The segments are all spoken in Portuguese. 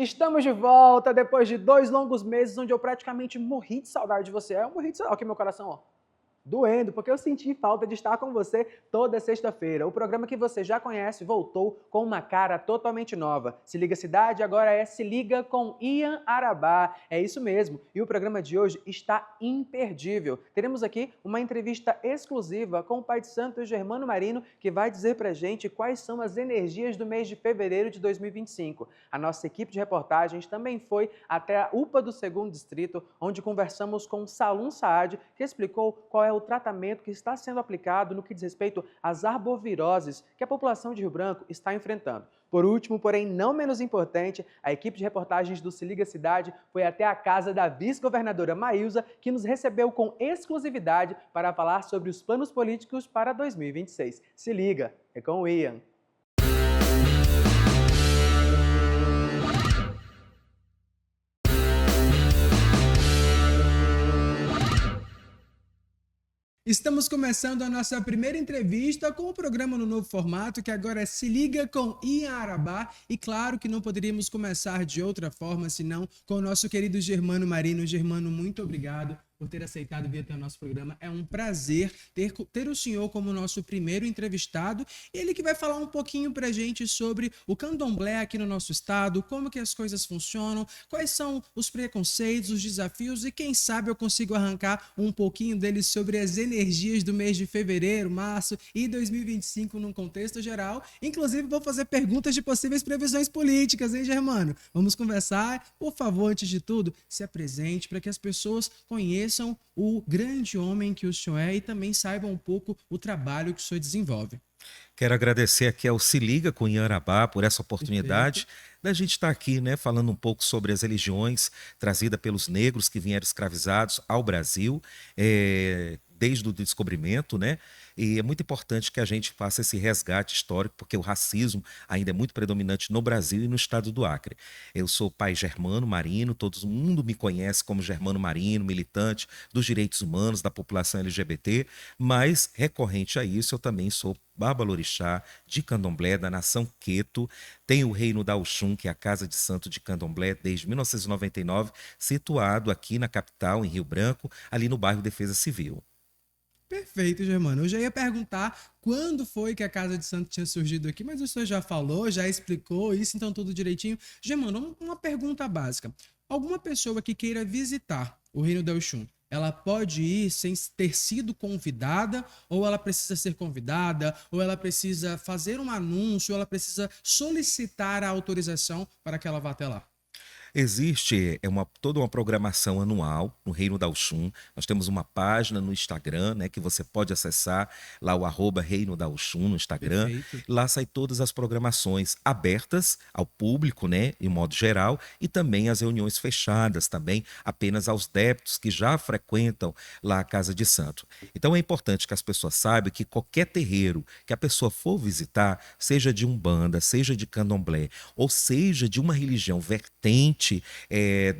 Estamos de volta depois de 2 longos meses onde eu praticamente morri de saudade de você. Eu morri de saudade, aqui meu coração, ó, doendo, porque eu senti falta de estar com você toda sexta-feira. O programa que você já conhece voltou com uma cara totalmente nova. Se Liga Cidade agora é Se Liga com Ian Arabá. É isso mesmo. E o programa de hoje está imperdível. Teremos aqui uma entrevista exclusiva com o pai de santo Germano Marino, que vai dizer pra gente quais são as energias do mês de fevereiro de 2025. A nossa equipe de reportagens também foi até a UPA do 2º Distrito, onde conversamos com Salum Saad, que explicou qual é o tratamento que está sendo aplicado no que diz respeito às arboviroses que a população de Rio Branco está enfrentando. Por último, porém não menos importante, a equipe de reportagens do Se Liga Cidade foi até a casa da vice-governadora Maílza, que nos recebeu com exclusividade para falar sobre os planos políticos para 2026. Se liga, é com o Ian. Estamos começando a nossa primeira entrevista com o programa no novo formato, que agora é Se Liga com Ian Arabá. E claro que não poderíamos começar de outra forma, senão com o nosso querido Germano Marino. Germano, muito obrigado por ter aceitado vir até o nosso programa. É um prazer ter o senhor como nosso primeiro entrevistado. Ele que vai falar um pouquinho pra gente sobre o candomblé aqui no nosso estado, como que as coisas funcionam, quais são os preconceitos, os desafios e quem sabe eu consigo arrancar um pouquinho deles sobre as energias do mês de fevereiro, março e 2025 num contexto geral. Inclusive vou fazer perguntas de possíveis previsões políticas, hein, Germano? Vamos conversar. Por favor, antes de tudo, se apresente para que as pessoas conheçam o grande homem que o senhor é e também saibam um pouco o trabalho que o senhor desenvolve. Quero agradecer aqui ao Se Liga com Ian Arabá por essa Perfeito. oportunidade da gente estar aqui, né, falando um pouco sobre as religiões trazidas pelos negros que vieram escravizados ao Brasil, desde o descobrimento, né? E é muito importante que a gente faça esse resgate histórico, porque o racismo ainda é muito predominante no Brasil e no estado do Acre. Eu sou o pai Germano Marino, todo mundo me conhece como Germano Marino, militante dos direitos humanos, da população LGBT, mas recorrente a isso, eu também sou Babalorixá de Candomblé, da nação Queto. Tem o Reino da Oxum, que é a Casa de Santo de Candomblé, desde 1999, situado aqui na capital, em Rio Branco, ali no bairro Defesa Civil. Perfeito, Germano. Eu já ia perguntar quando foi que a Casa de Santo tinha surgido aqui, mas o senhor já falou, já explicou isso, então tudo direitinho. Germano, uma pergunta básica. Alguma pessoa que queira visitar o Reino del Oxum, ela pode ir sem ter sido convidada, ou ela precisa ser convidada, ou ela precisa fazer um anúncio, ou ela precisa solicitar a autorização para que ela vá até lá? Existe toda uma programação anual no Reino da Oxum. Nós temos uma página no Instagram, né, que você pode acessar lá o @Reino da Oxum no Instagram. Perfeito. Lá sai todas as programações abertas ao público, né, em modo geral, e também as reuniões fechadas também apenas aos débitos que já frequentam lá a Casa de Santo. Então é importante que as pessoas saibam que qualquer terreiro que a pessoa for visitar, seja de Umbanda, seja de Candomblé, ou seja de uma religião vertente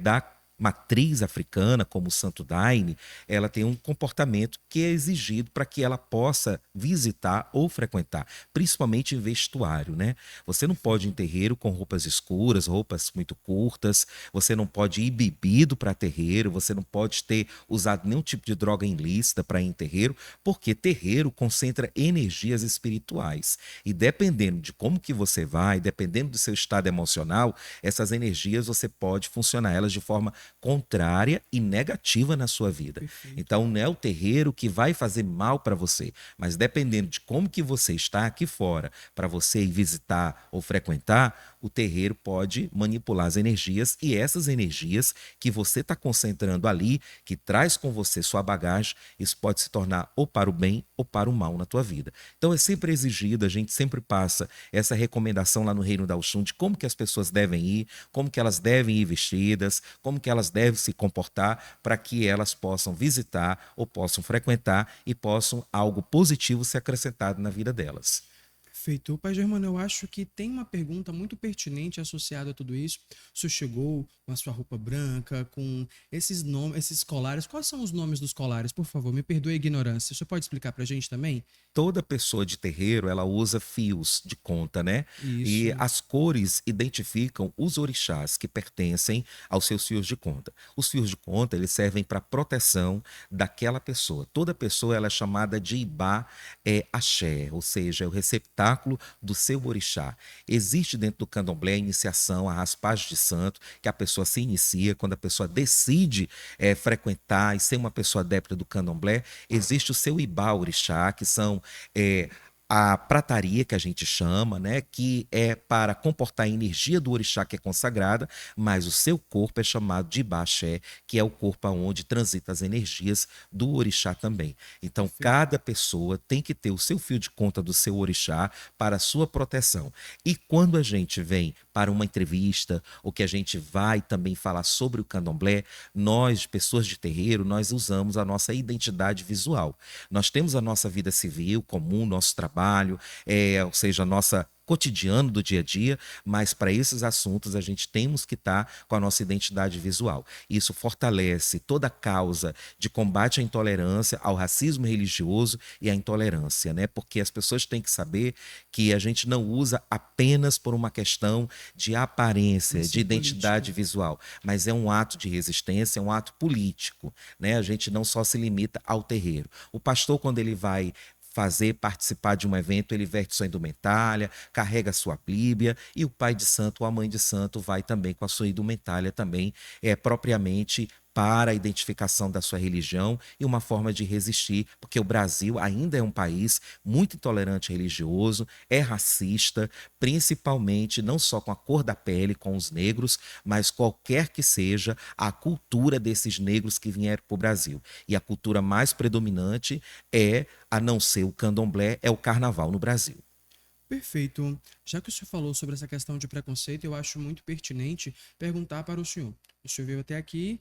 da matriz africana, como o Santo Daime, ela tem um comportamento que é exigido para que ela possa visitar ou frequentar, principalmente em vestuário, né? Você não pode ir em terreiro com roupas escuras, roupas muito curtas, você não pode ir bebido para terreiro, você não pode ter usado nenhum tipo de droga ilícita para ir em terreiro, porque terreiro concentra energias espirituais. E dependendo de como que você vai, dependendo do seu estado emocional, essas energias você pode funcionar elas de forma contrária e negativa na sua vida. Perfeito. Então não é o terreiro que vai fazer mal para você, mas dependendo de como que você está aqui fora para você ir visitar ou frequentar, o terreiro pode manipular as energias e essas energias que você está concentrando ali, que traz com você sua bagagem, isso pode se tornar ou para o bem ou para o mal na tua vida. Então é sempre exigido, a gente sempre passa essa recomendação lá no Reino da Oxum de como que as pessoas devem ir, como que elas devem ir vestidas, como que elas devem se comportar para que elas possam visitar ou possam frequentar e possam algo positivo ser acrescentado na vida delas. Perfeito. Pai Germano, eu acho que tem uma pergunta muito pertinente associada a tudo isso. O senhor chegou com a sua roupa branca, com esses nomes, esses colares. Quais são os nomes dos colares? Por favor, me perdoe a ignorância. O senhor pode explicar pra gente também? Toda pessoa de terreiro, ela usa fios de conta, né? E Isso. as cores identificam os orixás que pertencem aos seus fios de conta. Os fios de conta, eles servem para proteção daquela pessoa. Toda pessoa ela é chamada de Ibá axé, ou seja, é o receptáculo do seu orixá. Existe dentro do candomblé a iniciação, a raspagem de santo, que a pessoa se inicia quando a pessoa decide frequentar e ser uma pessoa adepta do candomblé. Existe o seu Ibá orixá, que são é, a prataria que a gente chama, né, que é para comportar a energia do orixá que é consagrada, mas o seu corpo é chamado de Ibaxé, que é o corpo aonde transita as energias do orixá também. Então, Perfeito. cada pessoa tem que ter o seu fio de conta do seu orixá para a sua proteção. E quando a gente vem para uma entrevista, ou que a gente vai também falar sobre o candomblé, nós, pessoas de terreiro, nós usamos a nossa identidade visual. Nós temos a nossa vida civil comum, nosso trabalho, ou seja, a nossa cotidiano do dia a dia, mas para esses assuntos a gente temos que estar com a nossa identidade visual. Isso fortalece toda a causa de combate à intolerância, ao racismo religioso e à intolerância, né? Porque as pessoas têm que saber que a gente não usa apenas por uma questão de aparência, de Missão identidade política. visual, mas é um ato de resistência, é um ato político, né? A gente não só se limita ao terreiro. O pastor, quando ele vai participar de um evento, ele veste sua indumentária, carrega sua Bíblia, e o pai de santo ou a mãe de santo vai também com a sua indumentária também, propriamente para a identificação da sua religião e uma forma de resistir, porque o Brasil ainda é um país muito intolerante religioso, é racista, principalmente não só com a cor da pele, com os negros, mas qualquer que seja a cultura desses negros que vieram para o Brasil. E a cultura mais predominante a não ser o candomblé, é o carnaval no Brasil. Perfeito. Já que o senhor falou sobre essa questão de preconceito, eu acho muito pertinente perguntar para o senhor. O senhor veio até aqui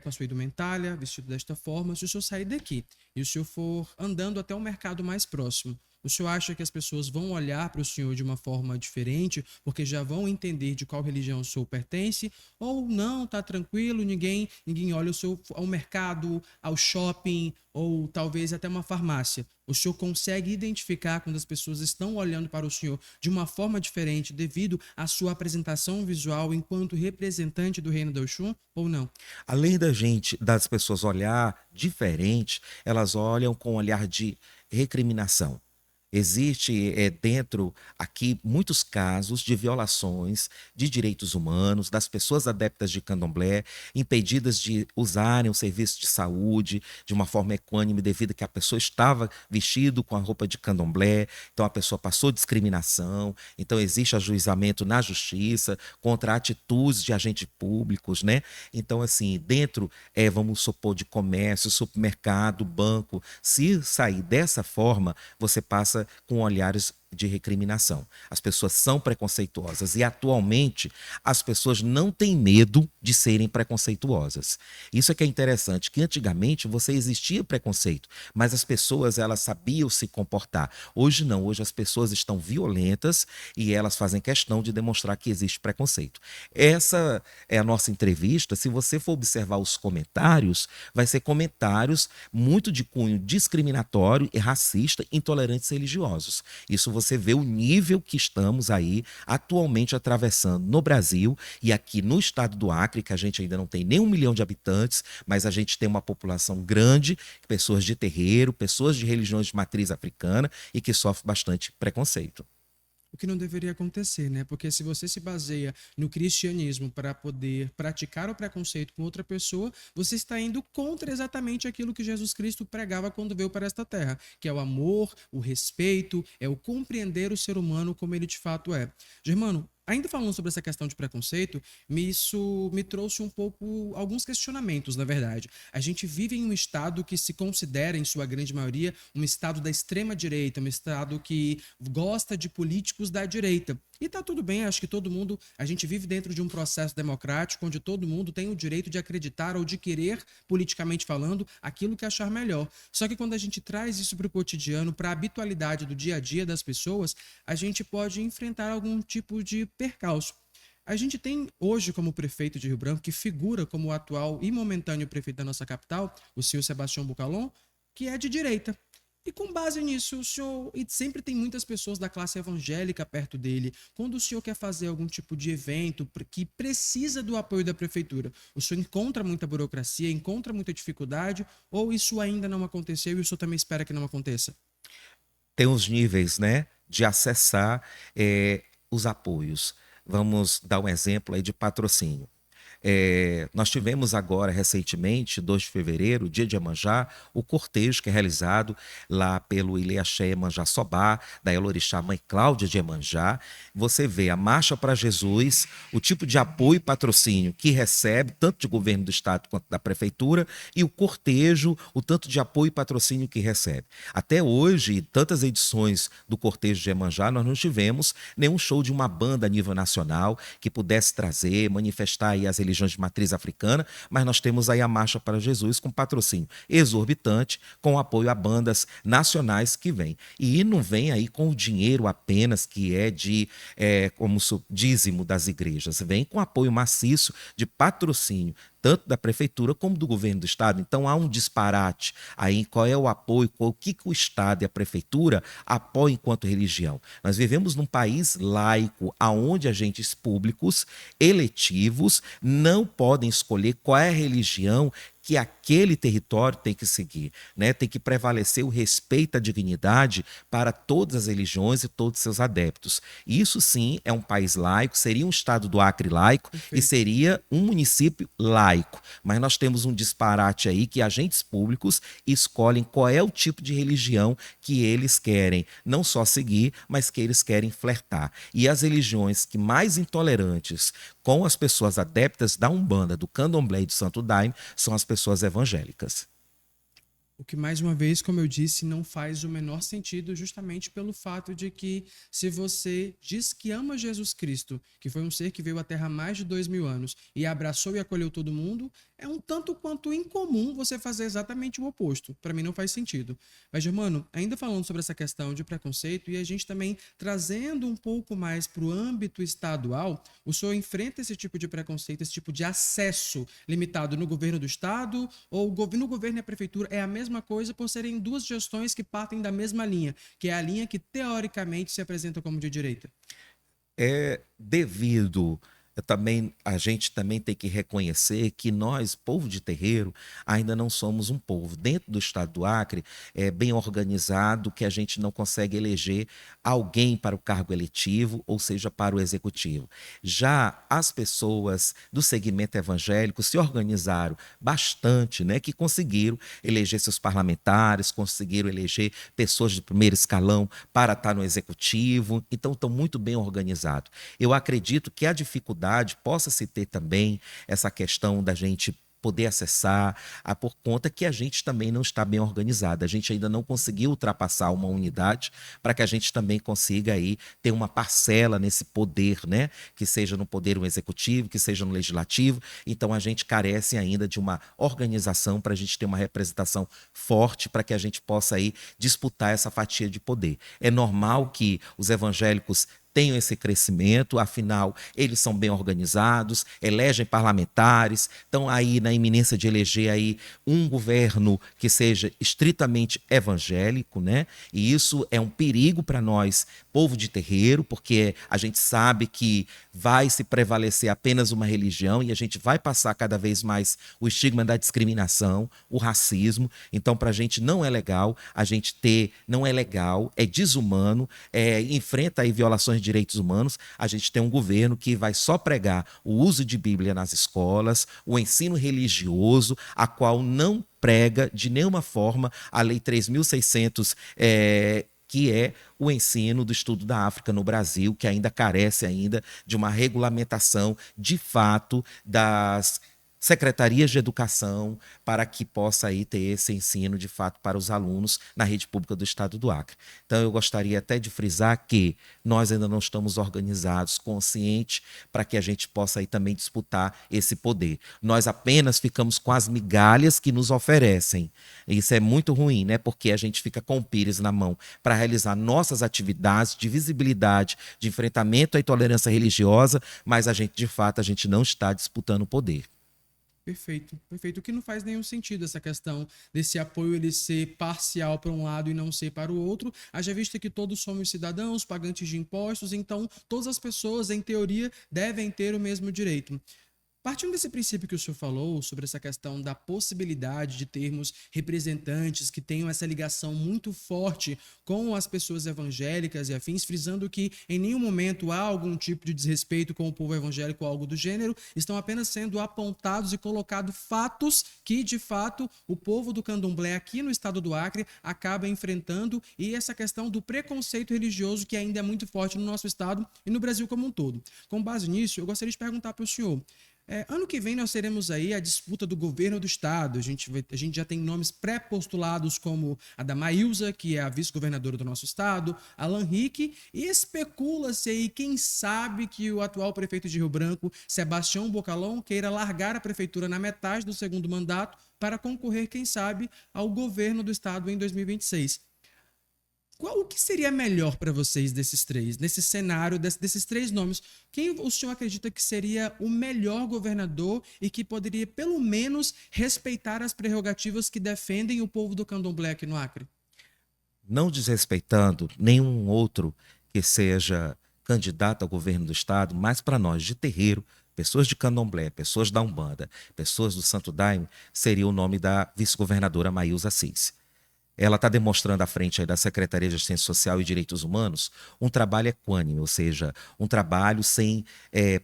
com a sua indumentária, vestido desta forma. Se o senhor sair daqui e o senhor for andando até um mercado mais próximo, o senhor acha que as pessoas vão olhar para o senhor de uma forma diferente, porque já vão entender de qual religião o senhor pertence? Ou não, tá tranquilo, ninguém olha o senhor ao mercado, ao shopping, ou talvez até uma farmácia? O senhor consegue identificar quando as pessoas estão olhando para o senhor de uma forma diferente devido à sua apresentação visual enquanto representante do reino do Oxum ou não? Além das pessoas olhar diferente, elas olham com um olhar de recriminação. Existe dentro aqui muitos casos de violações de direitos humanos, das pessoas adeptas de candomblé, impedidas de usarem o serviço de saúde de uma forma equânime devido a que a pessoa estava vestido com a roupa de candomblé, então a pessoa passou discriminação, então existe ajuizamento na justiça contra atitudes de agentes públicos, né? Então, assim, dentro, vamos supor, de comércio, supermercado, banco, se sair dessa forma, você passa com olhares de recriminação. As pessoas são preconceituosas e atualmente as pessoas não têm medo de serem preconceituosas. Isso é que é interessante, que antigamente você existia preconceito, mas as pessoas elas sabiam se comportar. Hoje não, hoje as pessoas estão violentas e elas fazem questão de demonstrar que existe preconceito. Essa é a nossa entrevista. Se você for observar os comentários, vai ser comentários muito de cunho discriminatório e racista, intolerantes religiosos. Isso você vê o nível que estamos aí atualmente atravessando no Brasil e aqui no estado do Acre, que a gente ainda não tem nem 1 milhão de habitantes, mas a gente tem uma população grande, pessoas de terreiro, pessoas de religiões de matriz africana e que sofrem bastante preconceito. O que não deveria acontecer, né? Porque se você se baseia no cristianismo para poder praticar o preconceito com outra pessoa, você está indo contra exatamente aquilo que Jesus Cristo pregava quando veio para esta terra, que é o amor, o respeito, é o compreender o ser humano como ele de fato é. Germano, Ainda falando sobre essa questão de preconceito, isso me trouxe um pouco alguns questionamentos, na verdade. A gente vive em um estado que se considera, em sua grande maioria, um estado da extrema direita, um estado que gosta de políticos da direita. E tá tudo bem, acho que todo mundo, a gente vive dentro de um processo democrático onde todo mundo tem o direito de acreditar ou de querer, politicamente falando, aquilo que achar melhor. Só que quando a gente traz isso para o cotidiano, para a habitualidade do dia a dia das pessoas, a gente pode enfrentar algum tipo de percalço. A gente tem hoje como prefeito de Rio Branco, que figura como o atual e momentâneo prefeito da nossa capital, o senhor Sebastião Bucalon, que é de direita. E com base nisso, o senhor, e sempre tem muitas pessoas da classe evangélica perto dele, quando o senhor quer fazer algum tipo de evento que precisa do apoio da prefeitura, o senhor encontra muita burocracia, encontra muita dificuldade, ou isso ainda não aconteceu e o senhor também espera que não aconteça? Tem os níveis, né, de acessar os apoios. Vamos dar um exemplo aí de patrocínio. Nós tivemos agora, recentemente, 2 de fevereiro, dia de Iemanjá, o cortejo que é realizado lá pelo Ilê-Axé Iemanjá Sobá, da Elorixá Mãe Cláudia de Iemanjá. Você vê a Marcha para Jesus, o tipo de apoio e patrocínio que recebe, tanto de governo do estado quanto da prefeitura, e o cortejo, o tanto de apoio e patrocínio que recebe. Até hoje, tantas edições do cortejo de Iemanjá, nós não tivemos nenhum show de uma banda a nível nacional que pudesse trazer, manifestar aí as religiões de matriz africana, mas nós temos aí a Marcha para Jesus com patrocínio exorbitante, com apoio a bandas nacionais que vêm. E não vem aí com o dinheiro apenas que é de como dízimo das igrejas, vem com apoio maciço de patrocínio, tanto da prefeitura como do governo do estado. Então há um disparate aí em qual é o apoio, o que o estado e a prefeitura apoiam enquanto religião. Nós vivemos num país laico, onde agentes públicos eletivos não podem escolher qual é a religião que aquele território tem que seguir, né? Tem que prevalecer o respeito à dignidade para todas as religiões e todos os seus adeptos. Isso sim é um país laico, seria um estado do Acre laico. Perfeito. E seria um município laico. Mas nós temos um disparate aí que agentes públicos escolhem qual é o tipo de religião que eles querem não só seguir, mas que eles querem flertar. E as religiões que mais intolerantes com as pessoas adeptas da Umbanda, do Candomblé e do Santo Daime são as pessoas evangélicas. O que, mais uma vez, como eu disse, não faz o menor sentido, justamente pelo fato de que, se você diz que ama Jesus Cristo, que foi um ser que veio à Terra há mais de 2000 anos e abraçou e acolheu todo mundo, é um tanto quanto incomum você fazer exatamente o oposto. Para mim não faz sentido. Mas, Germano, ainda falando sobre essa questão de preconceito e a gente também trazendo um pouco mais para o âmbito estadual, o senhor enfrenta esse tipo de preconceito, esse tipo de acesso limitado no governo do estado, ou no governo e a prefeitura é a mesma coisa por serem duas gestões que partem da mesma linha, que é a linha que teoricamente se apresenta como de direita? Devido também a gente também tem que reconhecer que nós, povo de terreiro, ainda não somos um povo dentro do estado do Acre bem organizado, que a gente não consegue eleger alguém para o cargo eletivo, ou seja, para o executivo. Já as pessoas do segmento evangélico se organizaram bastante, né, que conseguiram eleger seus parlamentares, conseguiram eleger pessoas de primeiro escalão para estar no executivo, então estão muito bem organizados. Eu acredito que a dificuldade possa se ter também essa questão da gente poder acessar, por conta que a gente também não está bem organizado. A gente ainda não conseguiu ultrapassar uma unidade para que a gente também consiga aí ter uma parcela nesse poder, né? Que seja no poder executivo, que seja no legislativo. Então a gente carece ainda de uma organização para a gente ter uma representação forte para que a gente possa aí disputar essa fatia de poder. É normal que os evangélicos tenham esse crescimento, afinal, eles são bem organizados, elegem parlamentares, estão aí na iminência de eleger aí um governo que seja estritamente evangélico, né? E isso é um perigo para nós, povo de terreiro, porque a gente sabe que vai se prevalecer apenas uma religião e a gente vai passar cada vez mais o estigma da discriminação, o racismo. Então, para a gente não é legal, a gente não é legal, é desumano, enfrenta aí violações de direitos humanos. A gente tem um governo que vai só pregar o uso de Bíblia nas escolas, o ensino religioso, a qual não prega de nenhuma forma a Lei 3.600, que é o ensino do estudo da África no Brasil, que ainda carece ainda de uma regulamentação de fato das secretarias de educação para que possa aí ter esse ensino de fato para os alunos na rede pública do estado do Acre. Então eu gostaria até de frisar que nós ainda não estamos organizados, conscientes para que a gente possa aí também disputar esse poder. Nós apenas ficamos com as migalhas que nos oferecem. Isso é muito ruim, né? Porque a gente fica com o pires na mão para realizar nossas atividades de visibilidade, de enfrentamento à intolerância religiosa, mas a gente de fato a gente não está disputando o poder. Perfeito, perfeito. O que não faz nenhum sentido essa questão desse apoio ele ser parcial para um lado e não ser para o outro. Haja vista que todos somos cidadãos, pagantes de impostos, então todas as pessoas, em teoria, devem ter o mesmo direito. Partindo desse princípio que o senhor falou, sobre essa questão da possibilidade de termos representantes que tenham essa ligação muito forte com as pessoas evangélicas e afins, frisando que em nenhum momento há algum tipo de desrespeito com o povo evangélico ou algo do gênero, estão apenas sendo apontados e colocados fatos que, de fato, o povo do candomblé aqui no estado do Acre acaba enfrentando, e essa questão do preconceito religioso que ainda é muito forte no nosso estado e no Brasil como um todo. Com base nisso, eu gostaria de perguntar para o senhor, ano que vem nós teremos aí a disputa do governo do estado. A gente já tem nomes pré-postulados como a da Maílza, que é a vice-governadora do nosso estado, Alan Rick, e especula-se aí, quem sabe, que o atual prefeito de Rio Branco, Sebastião Bocalão, queira largar a prefeitura na metade do segundo mandato para concorrer, quem sabe, ao governo do estado em 2026. O que seria melhor para vocês desses três, nesse cenário, desses três nomes? Quem o senhor acredita que seria o melhor governador e que poderia, pelo menos, respeitar as prerrogativas que defendem o povo do candomblé aqui no Acre? Não desrespeitando nenhum outro que seja candidato ao governo do estado, mas para nós de terreiro, pessoas de candomblé, pessoas da Umbanda, pessoas do Santo Daime, seria o nome da vice-governadora Maílza Assis. Ela está demonstrando à frente aí da Secretaria de Assistência Social e Direitos Humanos um trabalho equânime, ou seja, um trabalho sem,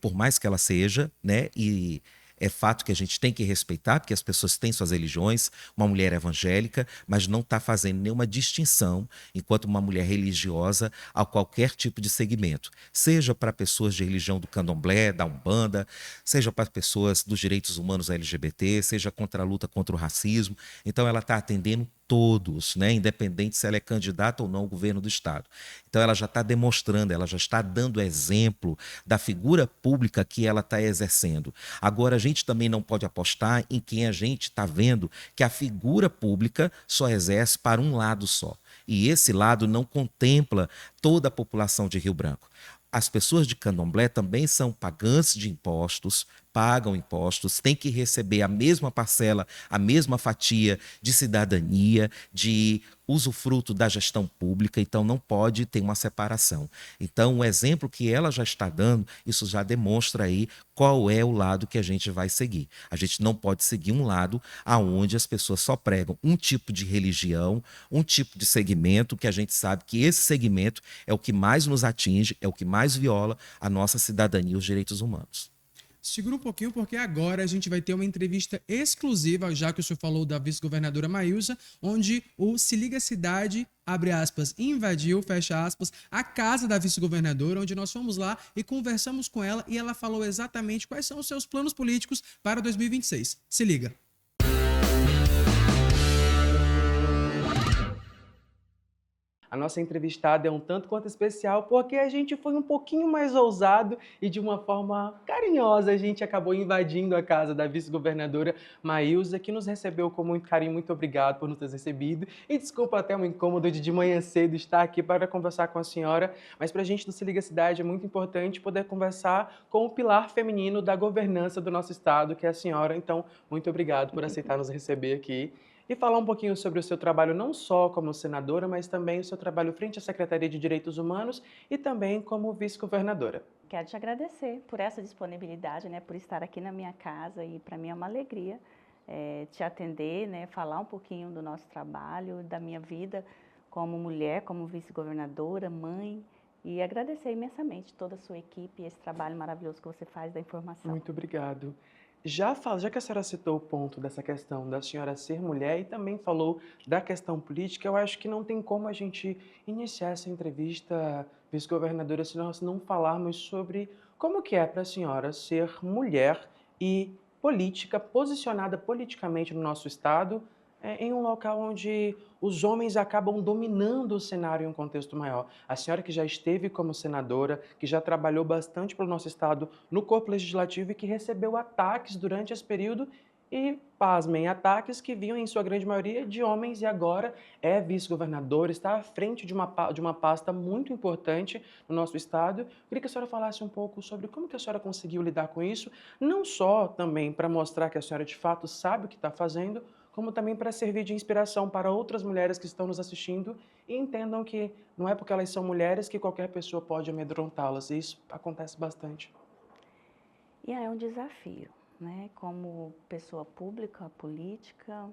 por mais que ela seja, né, e é fato que a gente tem que respeitar, porque as pessoas têm suas religiões, uma mulher evangélica, mas não está fazendo nenhuma distinção enquanto uma mulher religiosa a qualquer tipo de segmento, seja para pessoas de religião do candomblé, da Umbanda, seja para pessoas dos direitos humanos LGBT, seja contra a luta contra o racismo. Então ela está atendendo todos, né? Independente se ela é candidata ou não ao governo do estado. Então ela já está demonstrando, ela já está dando exemplo da figura pública que ela está exercendo. Agora a gente também não pode apostar em quem a gente está vendo que a figura pública só exerce para um lado só. E esse lado não contempla toda a população de Rio Branco. As pessoas de candomblé também são pagantes de impostos, pagam impostos, têm que receber a mesma parcela, a mesma fatia de cidadania, de usufruto da gestão pública, então não pode ter uma separação. Então, o exemplo que ela já está dando, isso já demonstra aí qual é o lado que a gente vai seguir. A gente não pode seguir um lado aonde as pessoas só pregam um tipo de religião, um tipo de segmento, que a gente sabe que esse segmento é o que mais nos atinge, é o que mais viola a nossa cidadania e os direitos humanos. Segura um pouquinho, porque agora a gente vai ter uma entrevista exclusiva, já que o senhor falou da vice-governadora Maílza, onde o Se Liga Cidade, abre aspas, invadiu, fecha aspas, a casa da vice-governadora, onde nós fomos lá e conversamos com ela, e ela falou exatamente quais são os seus planos políticos para 2026. Se liga. A nossa entrevistada é um tanto quanto especial porque a gente foi um pouquinho mais ousado e de uma forma carinhosa a gente acabou invadindo a casa da vice-governadora Maílza, que nos recebeu com muito carinho. Muito obrigado por nos ter recebido e desculpa até o incômodo de manhã cedo estar aqui para conversar com a senhora, mas para a gente do Se Liga Cidade é muito importante poder conversar com o pilar feminino da governança do nosso estado, que é a senhora. Então, muito obrigado por aceitar nos receber aqui e falar um pouquinho sobre o seu trabalho não só como senadora, mas também o seu trabalho frente à Secretaria de Direitos Humanos e também como vice-governadora. Quero te agradecer por essa disponibilidade, né, por estar aqui na minha casa, e para mim é uma alegria te atender, né, falar um pouquinho do nosso trabalho, da minha vida como mulher, como vice-governadora, mãe, e agradecer imensamente toda a sua equipe e esse trabalho maravilhoso que você faz da informação. Muito obrigado. Já que a senhora citou o ponto dessa questão da senhora ser mulher e também falou da questão política, eu acho que não tem como a gente iniciar essa entrevista, vice-governadora, se nós não falarmos sobre como que é para a senhora ser mulher e política, posicionada politicamente no nosso estado, em um local onde os homens acabam dominando o cenário em um contexto maior. A senhora que já esteve como senadora, que já trabalhou bastante para o nosso estado no corpo legislativo e que recebeu ataques durante esse período e, pasmem, ataques que vinham em sua grande maioria de homens e agora é vice-governadora, está à frente de uma pasta muito importante no nosso estado. Eu queria que a senhora falasse um pouco sobre como que a senhora conseguiu lidar com isso, não só também para mostrar que a senhora de fato sabe o que está fazendo, como também para servir de inspiração para outras mulheres que estão nos assistindo e entendam que não é porque elas são mulheres que qualquer pessoa pode amedrontá-las. E isso acontece bastante. E aí é um desafio, né? Como pessoa pública, política,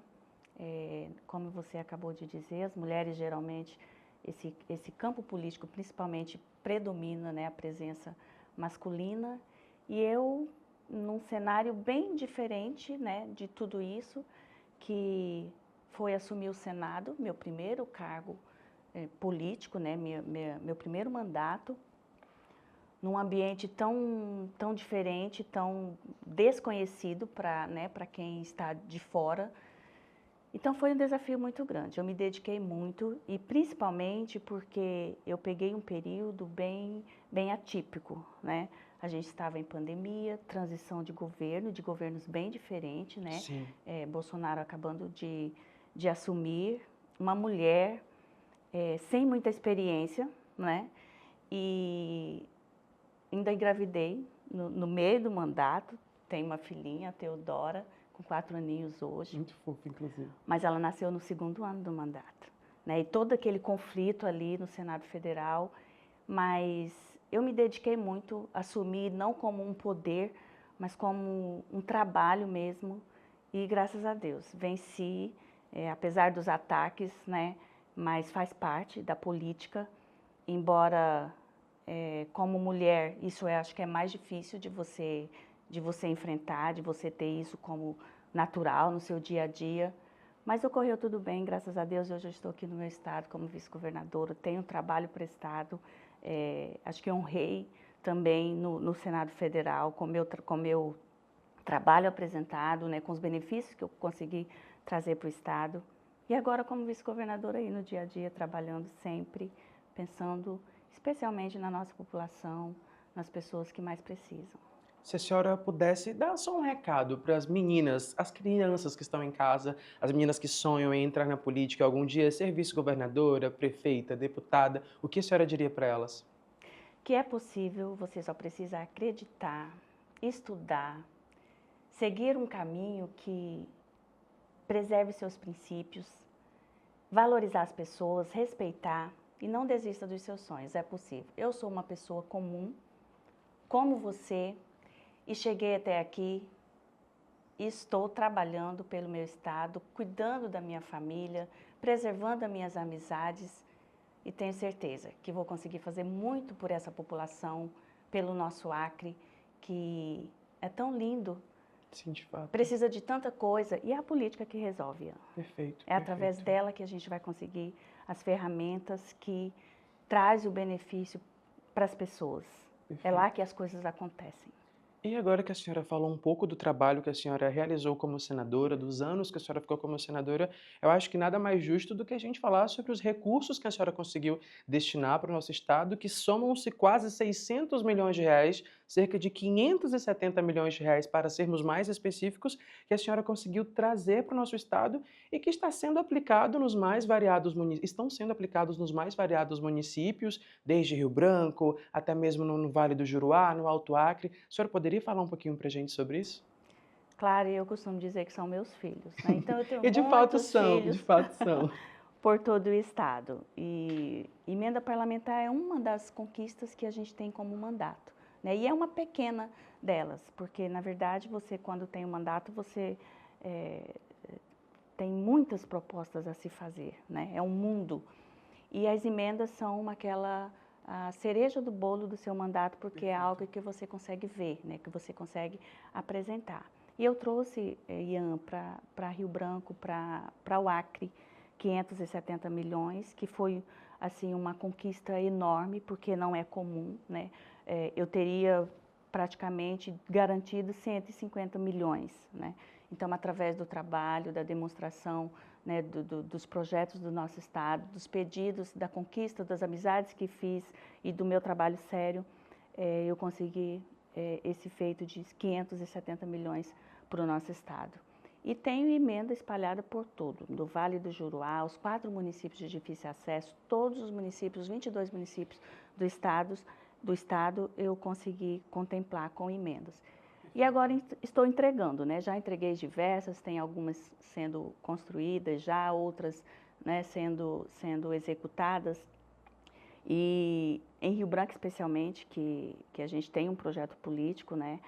como você acabou de dizer, as mulheres geralmente, esse campo político principalmente predomina, né, a presença masculina. E eu, num cenário bem diferente, né, de tudo isso, que foi assumir o Senado, meu primeiro cargo político, né, meu primeiro mandato, num ambiente tão diferente, tão desconhecido para, né, para quem está de fora. Então foi um desafio muito grande, eu me dediquei muito e principalmente porque eu peguei um período bem atípico, né? A gente estava em pandemia, transição de governos bem diferentes, né? Sim. Bolsonaro acabando de assumir, uma mulher sem muita experiência, né? E ainda engravidei no meio do mandato, tenho uma filhinha, a Teodora, com 4 aninhos hoje. Muito fofo, inclusive. Mas ela nasceu no segundo ano do mandato, né? E todo aquele conflito ali no Senado Federal, mas eu me dediquei muito a assumir não como um poder, mas como um trabalho mesmo. E graças a Deus, venci, apesar dos ataques, né? Mas faz parte da política, embora como mulher, isso eu acho que é mais difícil de você enfrentar, de você ter isso como natural no seu dia a dia. Mas ocorreu tudo bem, graças a Deus. Hoje eu estou aqui no meu estado como vice-governadora, tenho um trabalho prestado, acho que honrei também no Senado Federal com meu trabalho apresentado, né, com os benefícios que eu consegui trazer para o estado. E agora como vice-governadora aí no dia a dia, trabalhando sempre, pensando especialmente na nossa população, nas pessoas que mais precisam. Se a senhora pudesse dar só um recado para as meninas, as crianças que estão em casa, as meninas que sonham em entrar na política algum dia, ser vice-governadora, prefeita, deputada, o que a senhora diria para elas? Que é possível, você só precisa acreditar, estudar, seguir um caminho que preserve seus princípios, valorizar as pessoas, respeitar e não desista dos seus sonhos, é possível. Eu sou uma pessoa comum, como você, e cheguei até aqui e estou trabalhando pelo meu estado, cuidando da minha família, preservando as minhas amizades e tenho certeza que vou conseguir fazer muito por essa população, pelo nosso Acre, que é tão lindo, Sim, de fato. precisa de tanta coisa e é a política que resolve. Perfeito. É através perfeito. dela que a gente vai conseguir as ferramentas que traz o benefício para as pessoas. É Perfeito. lá que as coisas acontecem. E agora que a senhora falou um pouco do trabalho que a senhora realizou como senadora, dos anos que a senhora ficou como senadora, eu acho que nada mais justo do que a gente falar sobre os recursos que a senhora conseguiu destinar para o nosso estado, que somam-se quase 600 milhões de reais, cerca de 570 milhões de reais, para sermos mais específicos, que a senhora conseguiu trazer para o nosso estado e que está sendo aplicado nos mais variados estão sendo aplicados nos mais variados municípios, desde Rio Branco até mesmo no Vale do Juruá, no Alto Acre. A senhora poderia falar um pouquinho para a gente sobre isso? Claro, eu costumo dizer que são meus filhos, né? Então eu tenho E de fato muitos são, filhos de fato são. por todo o estado. E emenda parlamentar é uma das conquistas que a gente tem como mandato, né? E é uma pequena delas, porque na verdade você quando tem um mandato você tem muitas propostas a se fazer, né? É um mundo. E as emendas são a cereja do bolo do seu mandato, porque é algo que você consegue ver, né? Que você consegue apresentar. E eu trouxe, Ian, para Rio Branco, para o Acre, 570 milhões, que foi assim uma conquista enorme, porque não é comum, né? Eu teria praticamente garantido 150 milhões, né? Então, através do trabalho, da demonstração, né, dos projetos do nosso estado, dos pedidos, da conquista, das amizades que fiz e do meu trabalho sério, eu consegui esse feito de 570 milhões para o nosso estado. E tenho emenda espalhada por todo, do Vale do Juruá, os 4 municípios de difícil acesso, todos os municípios, 22 municípios do estado, eu consegui contemplar com emendas. E agora estou entregando, né? Já entreguei diversas, tem algumas sendo construídas, já outras, né, sendo executadas. E em Rio Branco, especialmente, que a gente tem um projeto político, né?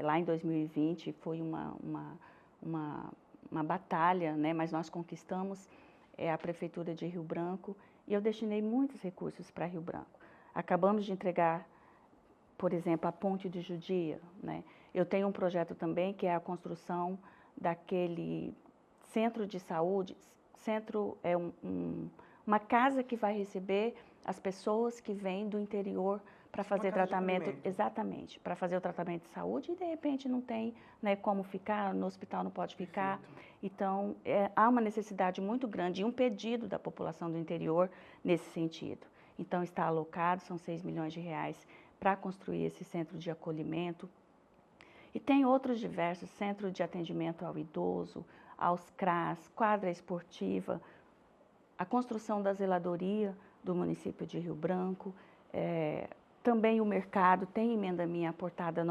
Lá em 2020 foi uma batalha, né? Mas nós conquistamos a Prefeitura de Rio Branco e eu destinei muitos recursos para Rio Branco. Acabamos de entregar, por exemplo, a Ponte de Judia, né? Eu tenho um projeto também que é a construção daquele centro de saúde. Centro é uma casa que vai receber as pessoas que vêm do interior para fazer tratamento, exatamente, para fazer o tratamento de saúde e de repente não tem, né, como ficar, no hospital não pode ficar. Então, há uma necessidade muito grande e um pedido da população do interior nesse sentido. Então, está alocado, são 6 milhões de reais para construir esse centro de acolhimento. E tem outros diversos, centro de atendimento ao idoso, aos CRAS, quadra esportiva, a construção da zeladoria do município de Rio Branco, também o mercado, tem emenda minha aportada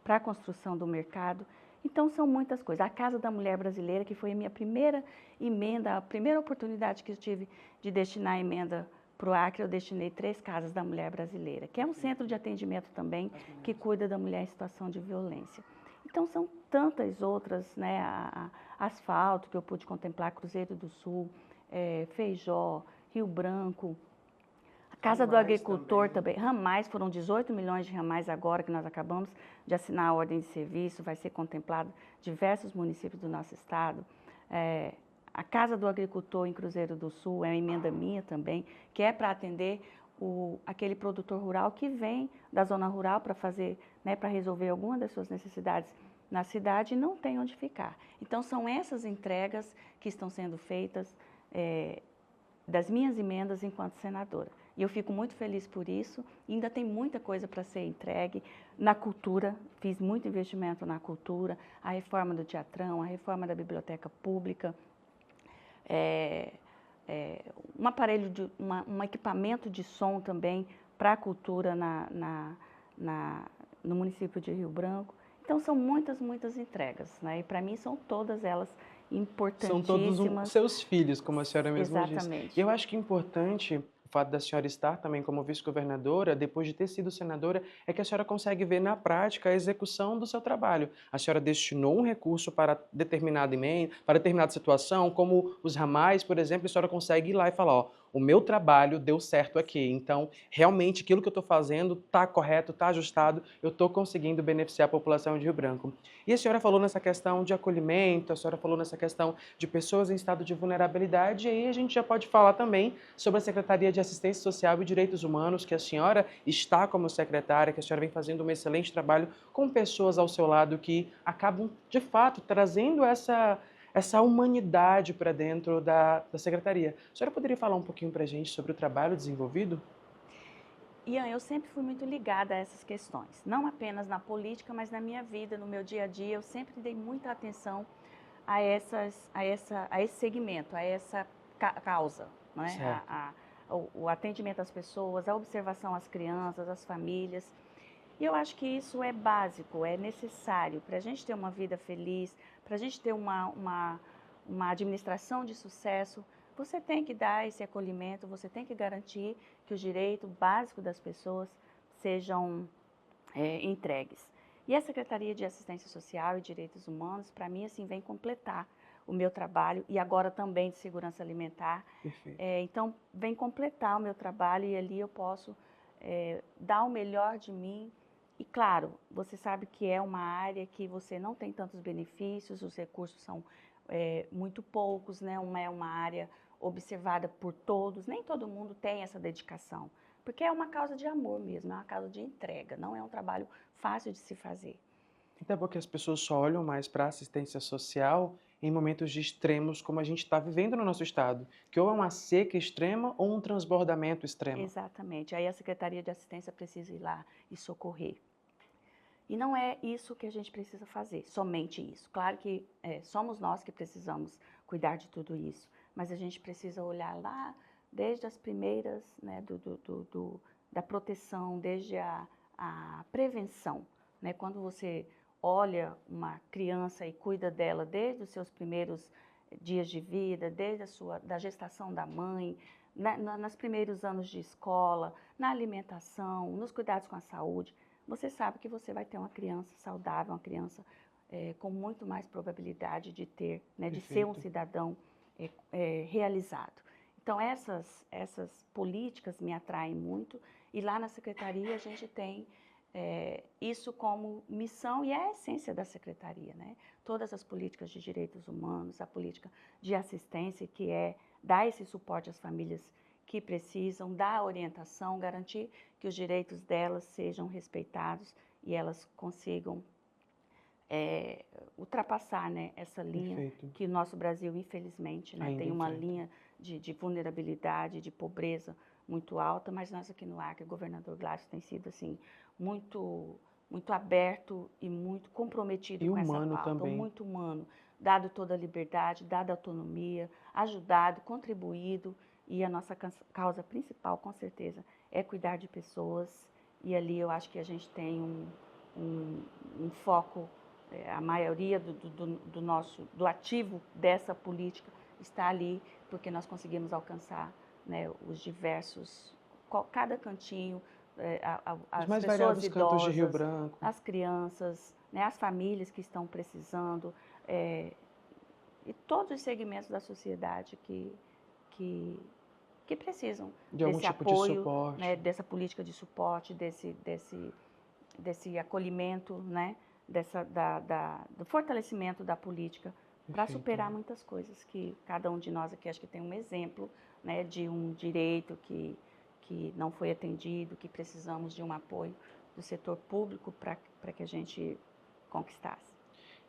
para a construção do mercado. Então, são muitas coisas. A Casa da Mulher Brasileira, que foi a minha primeira emenda, a primeira oportunidade que eu tive de destinar emenda para o Acre, eu destinei 3 Casas da Mulher Brasileira, que é um centro de atendimento também que cuida da mulher em situação de violência. Então, são tantas outras, né, asfalto que eu pude contemplar, Cruzeiro do Sul, Feijó, Rio Branco, a Casa do Agricultor também, ramais, foram 18 milhões de ramais agora que nós acabamos de assinar a ordem de serviço, vai ser contemplado diversos municípios do nosso estado. A Casa do Agricultor em Cruzeiro do Sul é uma emenda minha também, que é para atender aquele produtor rural que vem da zona rural para fazer, né, para resolver alguma das suas necessidades na cidade e não tem onde ficar. Então, são essas entregas que estão sendo feitas das minhas emendas enquanto senadora. E eu fico muito feliz por isso. Ainda tem muita coisa para ser entregue. Na cultura, fiz muito investimento na cultura, a reforma do Teatrão, a reforma da biblioteca pública, um aparelho, um equipamento de som também para a cultura no município de Rio Branco. Então, são muitas, muitas entregas, né? E para mim são todas elas importantíssimas. São todos seus filhos, como a senhora mesma disse. Exatamente. E eu acho que é importante o fato da senhora estar também como vice-governadora, depois de ter sido senadora, é que a senhora consegue ver na prática a execução do seu trabalho. A senhora destinou um recurso para determinada emenda, para determinada situação, como os ramais, por exemplo, e a senhora consegue ir lá e falar, ó, o meu trabalho deu certo aqui, então realmente aquilo que eu estou fazendo está correto, está ajustado, eu estou conseguindo beneficiar a população de Rio Branco. E a senhora falou nessa questão de acolhimento, a senhora falou nessa questão de pessoas em estado de vulnerabilidade, e aí a gente já pode falar também sobre a Secretaria de Assistência Social e Direitos Humanos, que a senhora está como secretária, que a senhora vem fazendo um excelente trabalho com pessoas ao seu lado que acabam, de fato, trazendo essa humanidade para dentro da secretaria. A senhora poderia falar um pouquinho para a gente sobre o trabalho desenvolvido? Ian, eu sempre fui muito ligada a essas questões, não apenas na política, mas na minha vida, no meu dia a dia, eu sempre dei muita atenção a esse segmento, a essa causa, né? O atendimento às pessoas, a observação às crianças, às famílias. E eu acho que isso é básico, é necessário para a gente ter uma vida feliz, para a gente ter uma administração de sucesso. Você tem que dar esse acolhimento, você tem que garantir que o direito básico das pessoas sejam entregues. E a Secretaria de Assistência Social e Direitos Humanos, para mim, assim, vem completar o meu trabalho e agora também de segurança alimentar. Então, vem completar o meu trabalho e ali eu posso dar o melhor de mim E claro, você sabe que é uma área que você não tem tantos benefícios, os recursos são muito poucos, né? É uma área observada por todos, nem todo mundo tem essa dedicação, porque é uma causa de amor mesmo, é uma causa de entrega, não é um trabalho fácil de se fazer. Até porque as pessoas só olham mais para a assistência social em momentos de extremos como a gente está vivendo no nosso estado, que ou é uma seca extrema ou um transbordamento extremo. Exatamente, aí a Secretaria de Assistência precisa ir lá e socorrer. E não é isso que a gente precisa fazer, somente isso. Claro que somos nós que precisamos cuidar de tudo isso, mas a gente precisa olhar lá desde as primeiras, né, da proteção, desde a prevenção. Né? Quando você olha uma criança e cuida dela desde os seus primeiros dias de vida, desde da gestação da mãe, nos primeiros anos de escola, na alimentação, nos cuidados com a saúde, você sabe que você vai ter uma criança saudável, uma criança com muito mais probabilidade de ter, né, de ser um cidadão realizado. Então, essas políticas me atraem muito e lá na Secretaria a gente tem isso como missão e é a essência da Secretaria, né? Todas as políticas de direitos humanos, a política de assistência, que é dar esse suporte às famílias que precisam, dar orientação, garantir que os direitos delas sejam respeitados e elas consigam ultrapassar, né, essa linha Perfeito. que o nosso Brasil, infelizmente, né, tem uma linha de vulnerabilidade, de pobreza muito alta, mas nós aqui no Acre, o governador Gladys tem sido assim, muito aberto e muito comprometido com essa pauta, também. muito humano, dado toda a liberdade, dado a autonomia, ajudado, contribuído, e a nossa causa principal, com certeza, é cuidar de pessoas, e ali eu acho que a gente tem um foco, a maioria do ativo dessa política está ali, porque nós conseguimos alcançar, né, os diversos, cada cantinho, Os as mais pessoas variados cantos de Rio idosas, Branco. as crianças, né, as famílias que estão precisando, e todos os segmentos da sociedade que precisam De algum desse tipo de apoio, suporte. né, dessa política de suporte, desse acolhimento, né, do fortalecimento da política para Perfeito. superar muitas coisas que cada um de nós aqui acho que tem um exemplo, né, de um direito que não foi atendido, que precisamos de um apoio do setor público para que a gente conquistasse.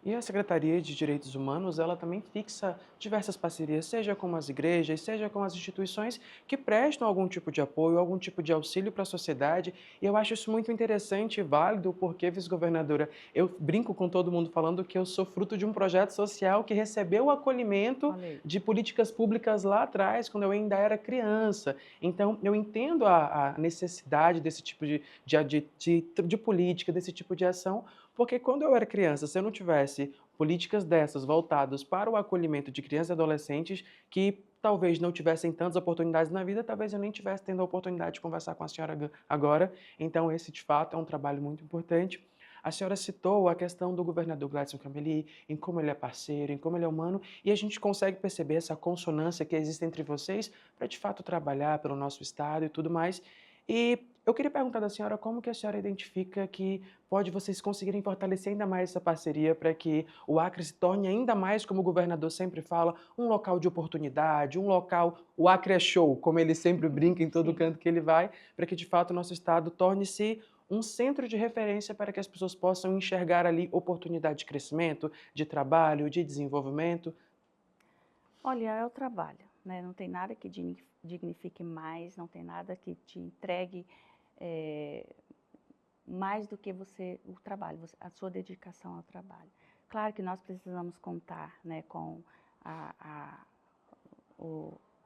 E a Secretaria de Direitos Humanos, ela também fixa diversas parcerias, seja com as igrejas, seja com as instituições que prestam algum tipo de apoio, algum tipo de auxílio para a sociedade. E eu acho isso muito interessante e válido, porque, vice-governadora, eu brinco com todo mundo falando que eu sou fruto de um projeto social que recebeu o acolhimento de políticas públicas lá atrás, quando eu ainda era criança. Então, eu entendo a necessidade desse tipo de política, desse tipo de ação, porque quando eu era criança, se eu não tivesse políticas dessas voltadas para o acolhimento de crianças e adolescentes que talvez não tivessem tantas oportunidades na vida, talvez eu nem tivesse tendo a oportunidade de conversar com a senhora agora. Então, esse, de fato, é um trabalho muito importante. A senhora citou a questão do governador Gladson Cameli, em como ele é parceiro, em como ele é humano, e a gente consegue perceber essa consonância que existe entre vocês para, de fato, trabalhar pelo nosso estado e tudo mais. E eu queria perguntar da senhora como que a senhora identifica que pode vocês conseguirem fortalecer ainda mais essa parceria para que o Acre se torne ainda mais, como o governador sempre fala, um local de oportunidade, um local, o Acre é show, como ele sempre brinca em todo canto que ele vai, para que de fato o nosso estado torne-se um centro de referência para que as pessoas possam enxergar ali oportunidade de crescimento, de trabalho, de desenvolvimento. Olha, é o trabalho, né? Não tem nada que dignifique mais, não tem nada que te entregue mais do que o trabalho, a sua dedicação ao trabalho. Claro que nós precisamos contar, né, com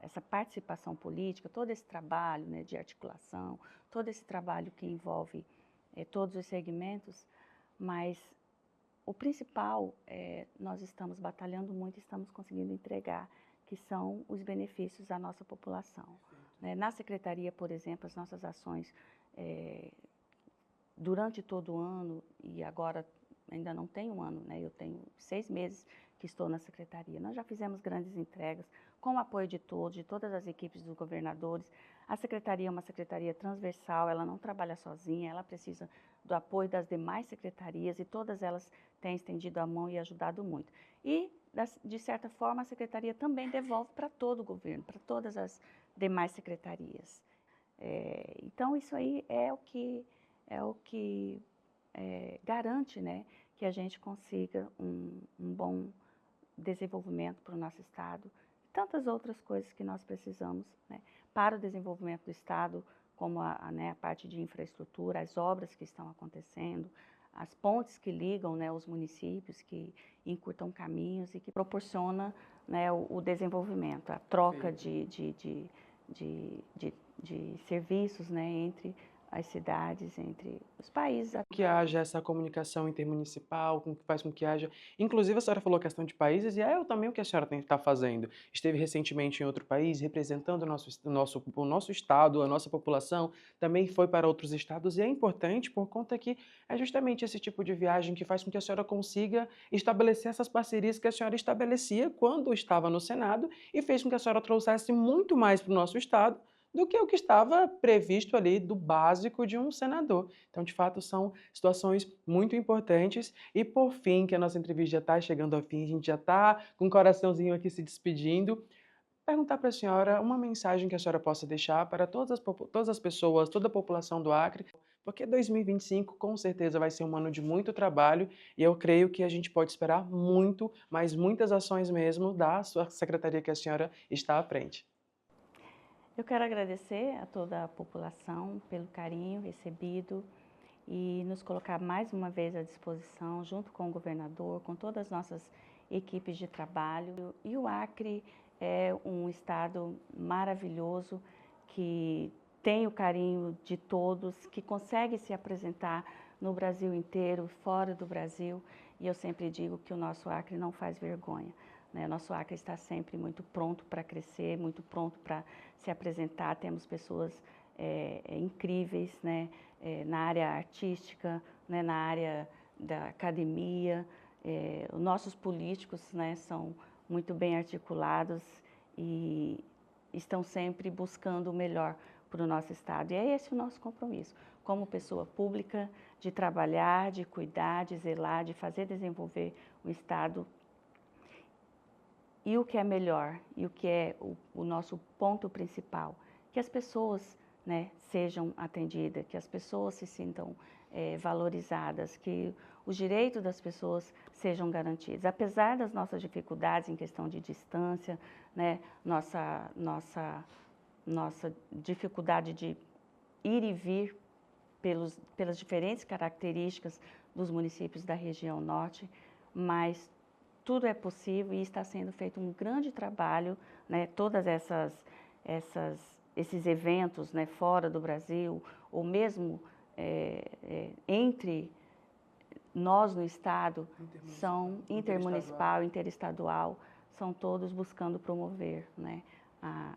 essa participação política, todo esse trabalho, né, de articulação, todo esse trabalho que envolve todos os segmentos, mas o principal, nós estamos batalhando muito, estamos conseguindo entregar, que são os benefícios à nossa população. Né? Na Secretaria, por exemplo, as nossas ações durante todo o ano, e agora ainda não tem um ano, né? Eu tenho 6 meses que estou na Secretaria. Nós já fizemos grandes entregas, com o apoio de todos, de todas as equipes dos governadores. A secretaria é uma secretaria transversal, ela não trabalha sozinha, ela precisa do apoio das demais secretarias e todas elas têm estendido a mão e ajudado muito. E, de certa forma, a secretaria também devolve para todo o governo, para todas as demais secretarias. Então, isso aí é o que garante, né, que a gente consiga um bom desenvolvimento para o nosso Estado, tantas outras coisas que nós precisamos, né, para o desenvolvimento do Estado, como né, a parte de infraestrutura, as obras que estão acontecendo, as pontes que ligam, né, os municípios, que encurtam caminhos e que proporciona, né, o desenvolvimento, a troca de serviços, né, entre as cidades, entre os países. Que haja essa comunicação intermunicipal, que faz com que haja... Inclusive, a senhora falou a questão de países, e é também o que a senhora tem que estar fazendo. Esteve recentemente em outro país, representando o nosso estado, a nossa população, também foi para outros estados, e é importante por conta que é justamente esse tipo de viagem que faz com que a senhora consiga estabelecer essas parcerias que a senhora estabelecia quando estava no Senado, e fez com que a senhora trouxesse muito mais para o nosso estado, do que o que estava previsto ali do básico de um senador. Então, de fato, são situações muito importantes. E, por fim, que a nossa entrevista já está chegando ao fim, a gente já está com o coraçãozinho aqui se despedindo, perguntar para a senhora uma mensagem que a senhora possa deixar para todas as pessoas, toda a população do Acre, porque 2025 com certeza vai ser um ano de muito trabalho e eu creio que a gente pode esperar muito, mas muitas ações mesmo da sua secretaria que a senhora está à frente. Eu quero agradecer a toda a população pelo carinho recebido e nos colocar mais uma vez à disposição, junto com o governador, com todas as nossas equipes de trabalho. E o Acre é um estado maravilhoso que tem o carinho de todos, que consegue se apresentar no Brasil inteiro, fora do Brasil. E eu sempre digo que o nosso Acre não faz vergonha. O nosso Acre está sempre muito pronto para crescer, muito pronto para se apresentar. Temos pessoas incríveis, né, na área artística, né, na área da academia. Os nossos políticos, né, são muito bem articulados e estão sempre buscando o melhor para o nosso Estado. E é esse o nosso compromisso, como pessoa pública, de trabalhar, de cuidar, de zelar, de fazer desenvolver o Estado. E o que é melhor, e o que é o nosso ponto principal, que as pessoas, né, sejam atendidas, que as pessoas se sintam valorizadas, que os direitos das pessoas sejam garantidos. Apesar das nossas dificuldades em questão de distância, né, nossa dificuldade de ir e vir pelas diferentes características dos municípios da região norte, mas tudo é possível e está sendo feito um grande trabalho, né? Todas esses eventos, né, fora do Brasil, ou mesmo entre nós no Estado, são intermunicipal, interestadual, são todos buscando promover, né,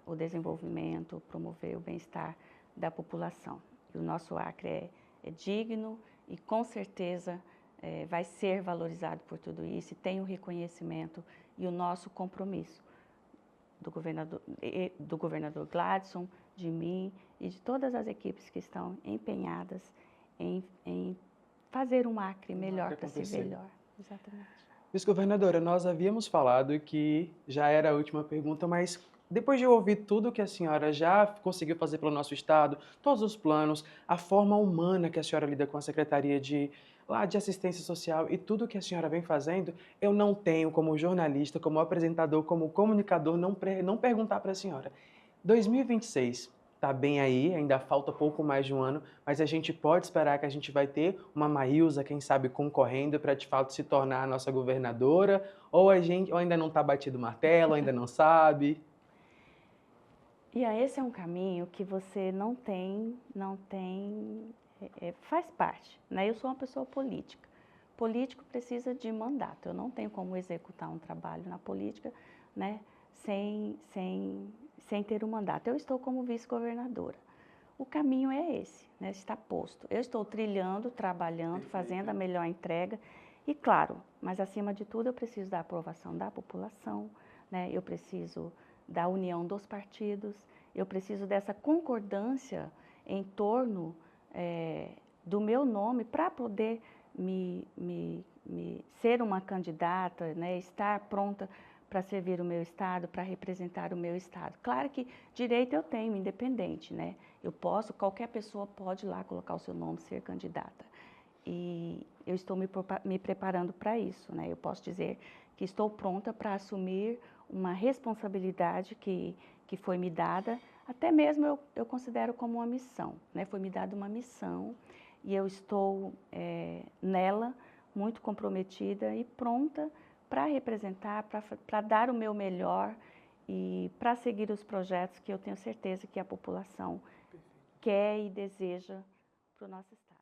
o desenvolvimento, promover o bem-estar da população. E o nosso Acre é digno e, com certeza, vai ser valorizado por tudo isso e tem o reconhecimento e o nosso compromisso do governador Gladson, de mim e de todas as equipes que estão empenhadas em fazer um Acre melhor para ser melhor. Exatamente. Vice-governadora, nós havíamos falado que já era a última pergunta, mas depois de ouvir tudo que a senhora já conseguiu fazer pelo nosso Estado, todos os planos, a forma humana que a senhora lida com a Secretaria de Assistência Social e tudo que a senhora vem fazendo, eu não tenho, como jornalista, como apresentador, como comunicador, não perguntar para a senhora. 2026 está bem aí, ainda falta pouco mais de um ano, mas a gente pode esperar que a gente vai ter uma Maílza, quem sabe, concorrendo para de fato se tornar a nossa governadora, ou ainda não está batido o martelo, ainda não sabe? Esse é um caminho que você não tem, faz parte, né? Eu sou uma pessoa política. Político precisa de mandato. Eu não tenho como executar um trabalho na política, né, sem ter um mandato. Eu estou como vice-governadora. O caminho é esse, né, está posto. Eu estou trilhando, trabalhando, fazendo a melhor entrega e, claro, mas acima de tudo eu preciso da aprovação da população, né? Eu preciso da união dos partidos, eu preciso dessa concordância em torno do meu nome para poder ser uma candidata, né, estar pronta para servir o meu estado, para representar o meu estado. Claro que direito eu tenho, independente, né? Eu posso, qualquer pessoa pode ir lá colocar o seu nome, ser candidata. E eu estou me preparando para isso, né? Eu posso dizer que estou pronta para assumir uma responsabilidade que foi me dada, até mesmo eu considero como uma missão, né? Foi me dada uma missão e eu estou nela muito comprometida e pronta para representar, para dar o meu melhor e para seguir os projetos que eu tenho certeza que a população quer e deseja para o nosso estado.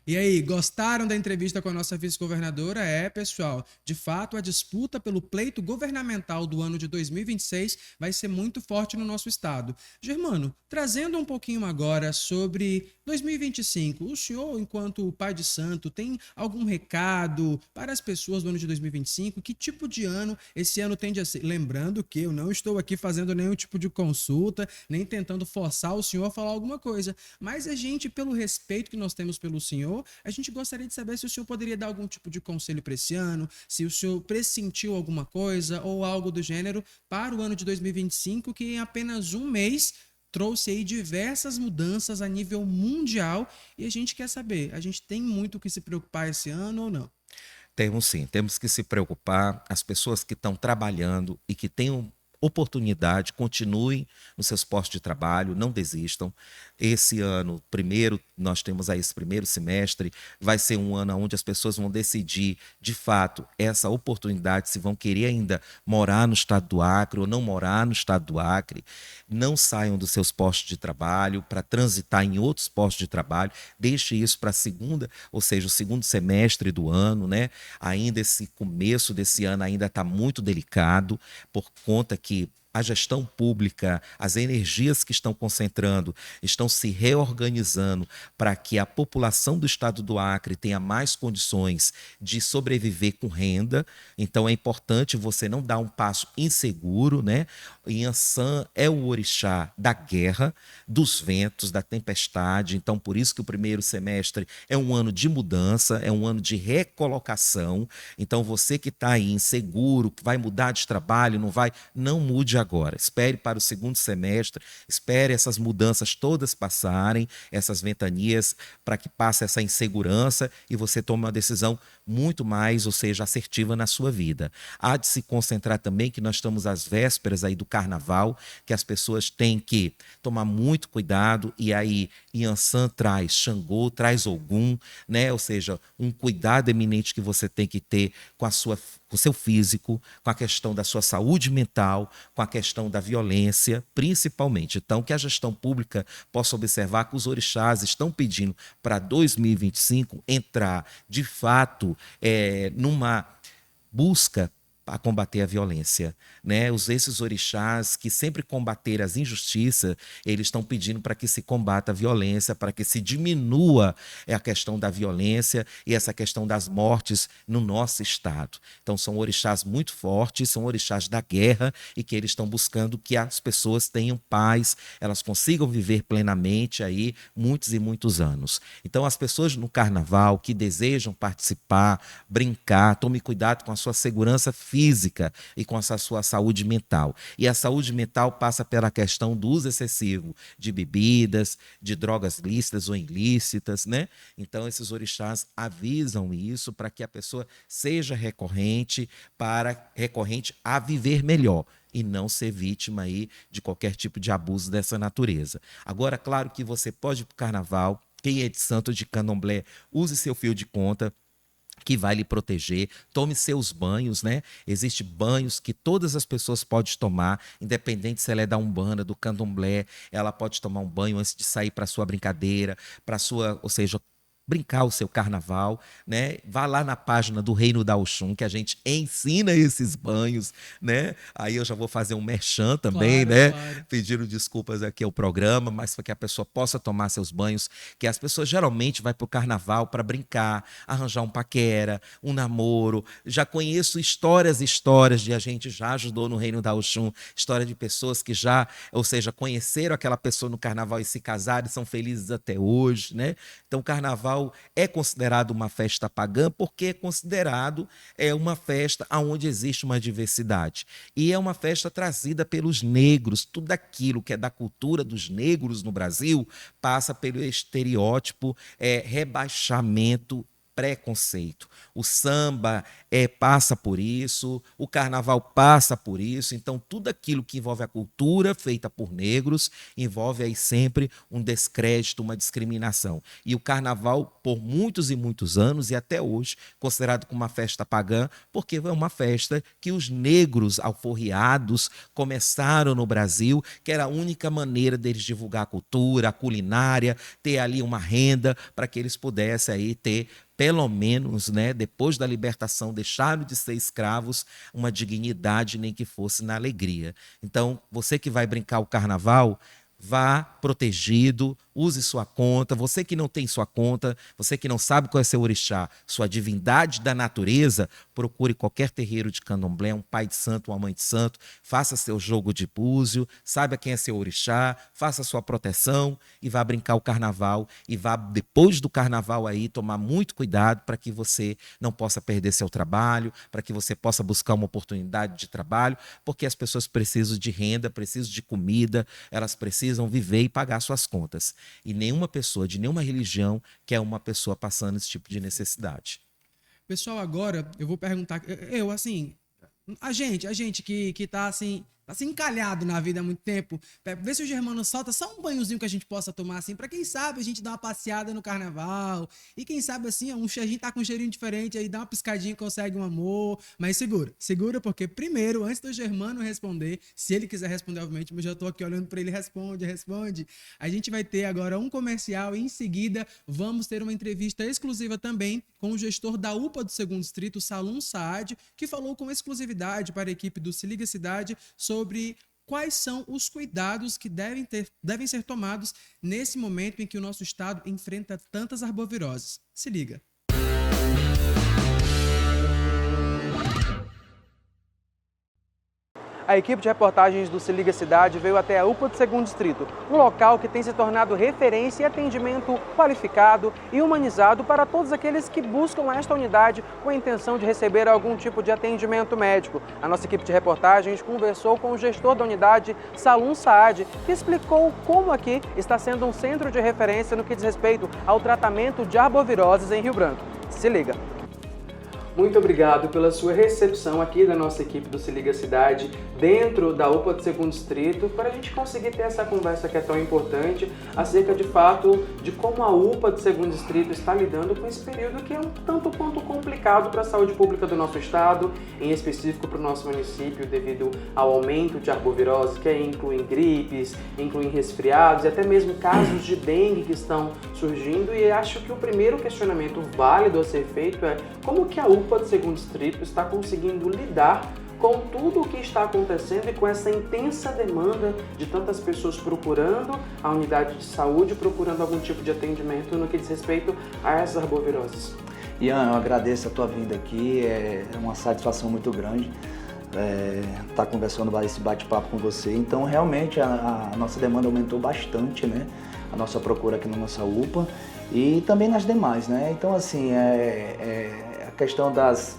E aí, gostaram da entrevista com a nossa vice-governadora? Pessoal, de fato, a disputa pelo pleito governamental do ano de 2026 vai ser muito forte no nosso estado. Germano, trazendo um pouquinho agora sobre 2025, o senhor, enquanto pai de santo, tem algum recado para as pessoas do ano de 2025? Que tipo de ano esse ano tende a ser? Lembrando que eu não estou aqui fazendo nenhum tipo de consulta, nem tentando forçar o senhor a falar alguma coisa, mas a gente, pelo respeito que nós temos pelo senhor, a gente gostaria de saber se o senhor poderia dar algum tipo de conselho para esse ano, se o senhor pressentiu alguma coisa ou algo do gênero para o ano de 2025, que em apenas um mês trouxe aí diversas mudanças a nível mundial e a gente quer saber, a gente tem muito que se preocupar esse ano ou não? Temos sim, temos que se preocupar. As pessoas que estão trabalhando e que tenham oportunidade, continuem nos seus postos de trabalho, não desistam. Esse ano, primeiro, nós temos aí esse primeiro semestre, vai ser um ano onde as pessoas vão decidir, de fato, essa oportunidade, se vão querer ainda morar no estado do Acre ou não morar no estado do Acre. Não saiam dos seus postos de trabalho para transitar em outros postos de trabalho. Deixe isso para a segunda, ou seja, o segundo semestre do ano, né? Ainda esse começo desse ano ainda está muito delicado, por conta que a gestão pública, as energias que estão concentrando, estão se reorganizando para que a população do estado do Acre tenha mais condições de sobreviver com renda. Então é importante você não dar um passo inseguro, né? Inhaçã é o orixá da guerra, dos ventos, da tempestade. Então por isso que o primeiro semestre é um ano de mudança, é um ano de recolocação. Então você que está aí inseguro, que vai mudar de trabalho, não vai, não mude agora. Espere para o segundo semestre, espere essas mudanças todas passarem, essas ventanias, para que passe essa insegurança e você tome uma decisão muito mais, ou seja, assertiva na sua vida. Há de se concentrar também que nós estamos às vésperas aí do carnaval, que as pessoas têm que tomar muito cuidado, e aí Inhaçã traz Xangô, traz Ogum, né? Ou seja, um cuidado eminente que você tem que ter com o seu físico, com a questão da sua saúde mental, com a questão da violência, principalmente. Então, que a gestão pública possa observar que os orixás estão pedindo para 2025 entrar, de fato, numa busca a combater a violência, né? Esses orixás que sempre combateram as injustiças, eles estão pedindo para que se combata a violência, para que se diminua a questão da violência e essa questão das mortes no nosso estado. Então são orixás muito fortes, são orixás da guerra e que eles estão buscando que as pessoas tenham paz, elas consigam viver plenamente aí muitos e muitos anos. Então as pessoas no carnaval que desejam participar, brincar, tome cuidado com a sua segurança física e com essa sua saúde mental. E a saúde mental passa pela questão do uso excessivo de bebidas, de drogas lícitas ou ilícitas, né? Então esses orixás avisam isso para que a pessoa seja recorrente a viver melhor e não ser vítima aí de qualquer tipo de abuso dessa natureza. Agora, claro que você pode ir para o carnaval, quem é de santo de candomblé, use seu fio de conta, que vai lhe proteger, tome seus banhos, né? Existem banhos que todas as pessoas podem tomar, independente se ela é da Umbanda, do Candomblé, ela pode tomar um banho antes de sair para sua brincadeira, para sua, ou seja, brincar o seu carnaval, né? Vá lá na página do Reino da Oxum, que a gente ensina esses banhos, né? Aí eu já vou fazer um merchan também, Claro, né? claro. Pedindo desculpas aqui ao programa, mas para que a pessoa possa tomar seus banhos, que as pessoas geralmente vai para o carnaval para brincar, arranjar um paquera, um namoro. Já conheço histórias de a gente já ajudou no Reino da Oxum, história de pessoas que já, ou seja, conheceram aquela pessoa no carnaval e se casaram e são felizes até hoje, né? Então, o carnaval é considerado uma festa pagã porque é considerado uma festa onde existe uma diversidade. E é uma festa trazida pelos negros. Tudo aquilo que é da cultura dos negros no Brasil passa pelo estereótipo, rebaixamento, preconceito. O samba passa por isso, o carnaval passa por isso, então tudo aquilo que envolve a cultura feita por negros envolve aí sempre um descrédito, uma discriminação. E o carnaval, por muitos e muitos anos, e até hoje, considerado como uma festa pagã, porque é uma festa que os negros alforriados começaram no Brasil, que era a única maneira deles divulgar a cultura, a culinária, ter ali uma renda para que eles pudessem aí ter pelo menos, né, depois da libertação, deixaram de ser escravos, uma dignidade, nem que fosse na alegria. Então, você que vai brincar o carnaval, vá protegido, use sua conta. Você que não tem sua conta, você que não sabe qual é seu orixá, sua divindade da natureza, procure qualquer terreiro de candomblé, um pai de santo, uma mãe de santo, faça seu jogo de búzio, saiba quem é seu orixá, faça sua proteção e vá brincar o carnaval. E vá, depois do carnaval aí, tomar muito cuidado para que você não possa perder seu trabalho, para que você possa buscar uma oportunidade de trabalho, porque as pessoas precisam de renda, precisam de comida, elas precisam viver e pagar suas contas. E nenhuma pessoa de nenhuma religião quer uma pessoa passando esse tipo de necessidade. Pessoal, agora eu vou perguntar, a gente que tá assim encalhado na vida há muito tempo, vê se o Germano solta só um banhozinho que a gente possa tomar assim, pra quem sabe a gente dar uma passeada no carnaval, e quem sabe assim, a gente tá com um cheirinho diferente, aí dá uma piscadinha e consegue um amor, mas segura porque primeiro, antes do Germano responder, se ele quiser responder, obviamente, mas eu já tô aqui olhando pra ele, responde, a gente vai ter agora um comercial e em seguida vamos ter uma entrevista exclusiva também com o gestor da UPA do 2º Distrito, Salum Saad, que falou com exclusividade para a equipe do Se Liga Cidade sobre quais são os cuidados que devem ser tomados nesse momento em que o nosso estado enfrenta tantas arboviroses. Se liga. A equipe de reportagens do Se Liga Cidade veio até a UPA do 2º Distrito, um local que tem se tornado referência em atendimento qualificado e humanizado para todos aqueles que buscam esta unidade com a intenção de receber algum tipo de atendimento médico. A nossa equipe de reportagens conversou com o gestor da unidade, Salum Saad, que explicou como aqui está sendo um centro de referência no que diz respeito ao tratamento de arboviroses em Rio Branco. Se liga! Muito obrigado pela sua recepção aqui da nossa equipe do Se Liga Cidade, dentro da UPA do 2º Distrito, para a gente conseguir ter essa conversa que é tão importante, acerca de fato de como a UPA do 2º Distrito está lidando com esse período que é um tanto quanto complicado para a saúde pública do nosso estado, em específico para o nosso município, devido ao aumento de arbovirose, que inclui gripes, inclui resfriados e até mesmo casos de dengue que estão surgindo. E acho que o primeiro questionamento válido a ser feito é como que a UPA do 2º Distrito está conseguindo lidar com tudo o que está acontecendo e com essa intensa demanda de tantas pessoas procurando a unidade de saúde, procurando algum tipo de atendimento no que diz respeito a essas arboviroses. Ian, eu agradeço a tua vinda aqui, é uma satisfação muito grande estar conversando esse bate-papo com você. Então, realmente, a nossa demanda aumentou bastante, né? A nossa procura aqui na nossa UPA e também nas demais, né? Então, assim, a questão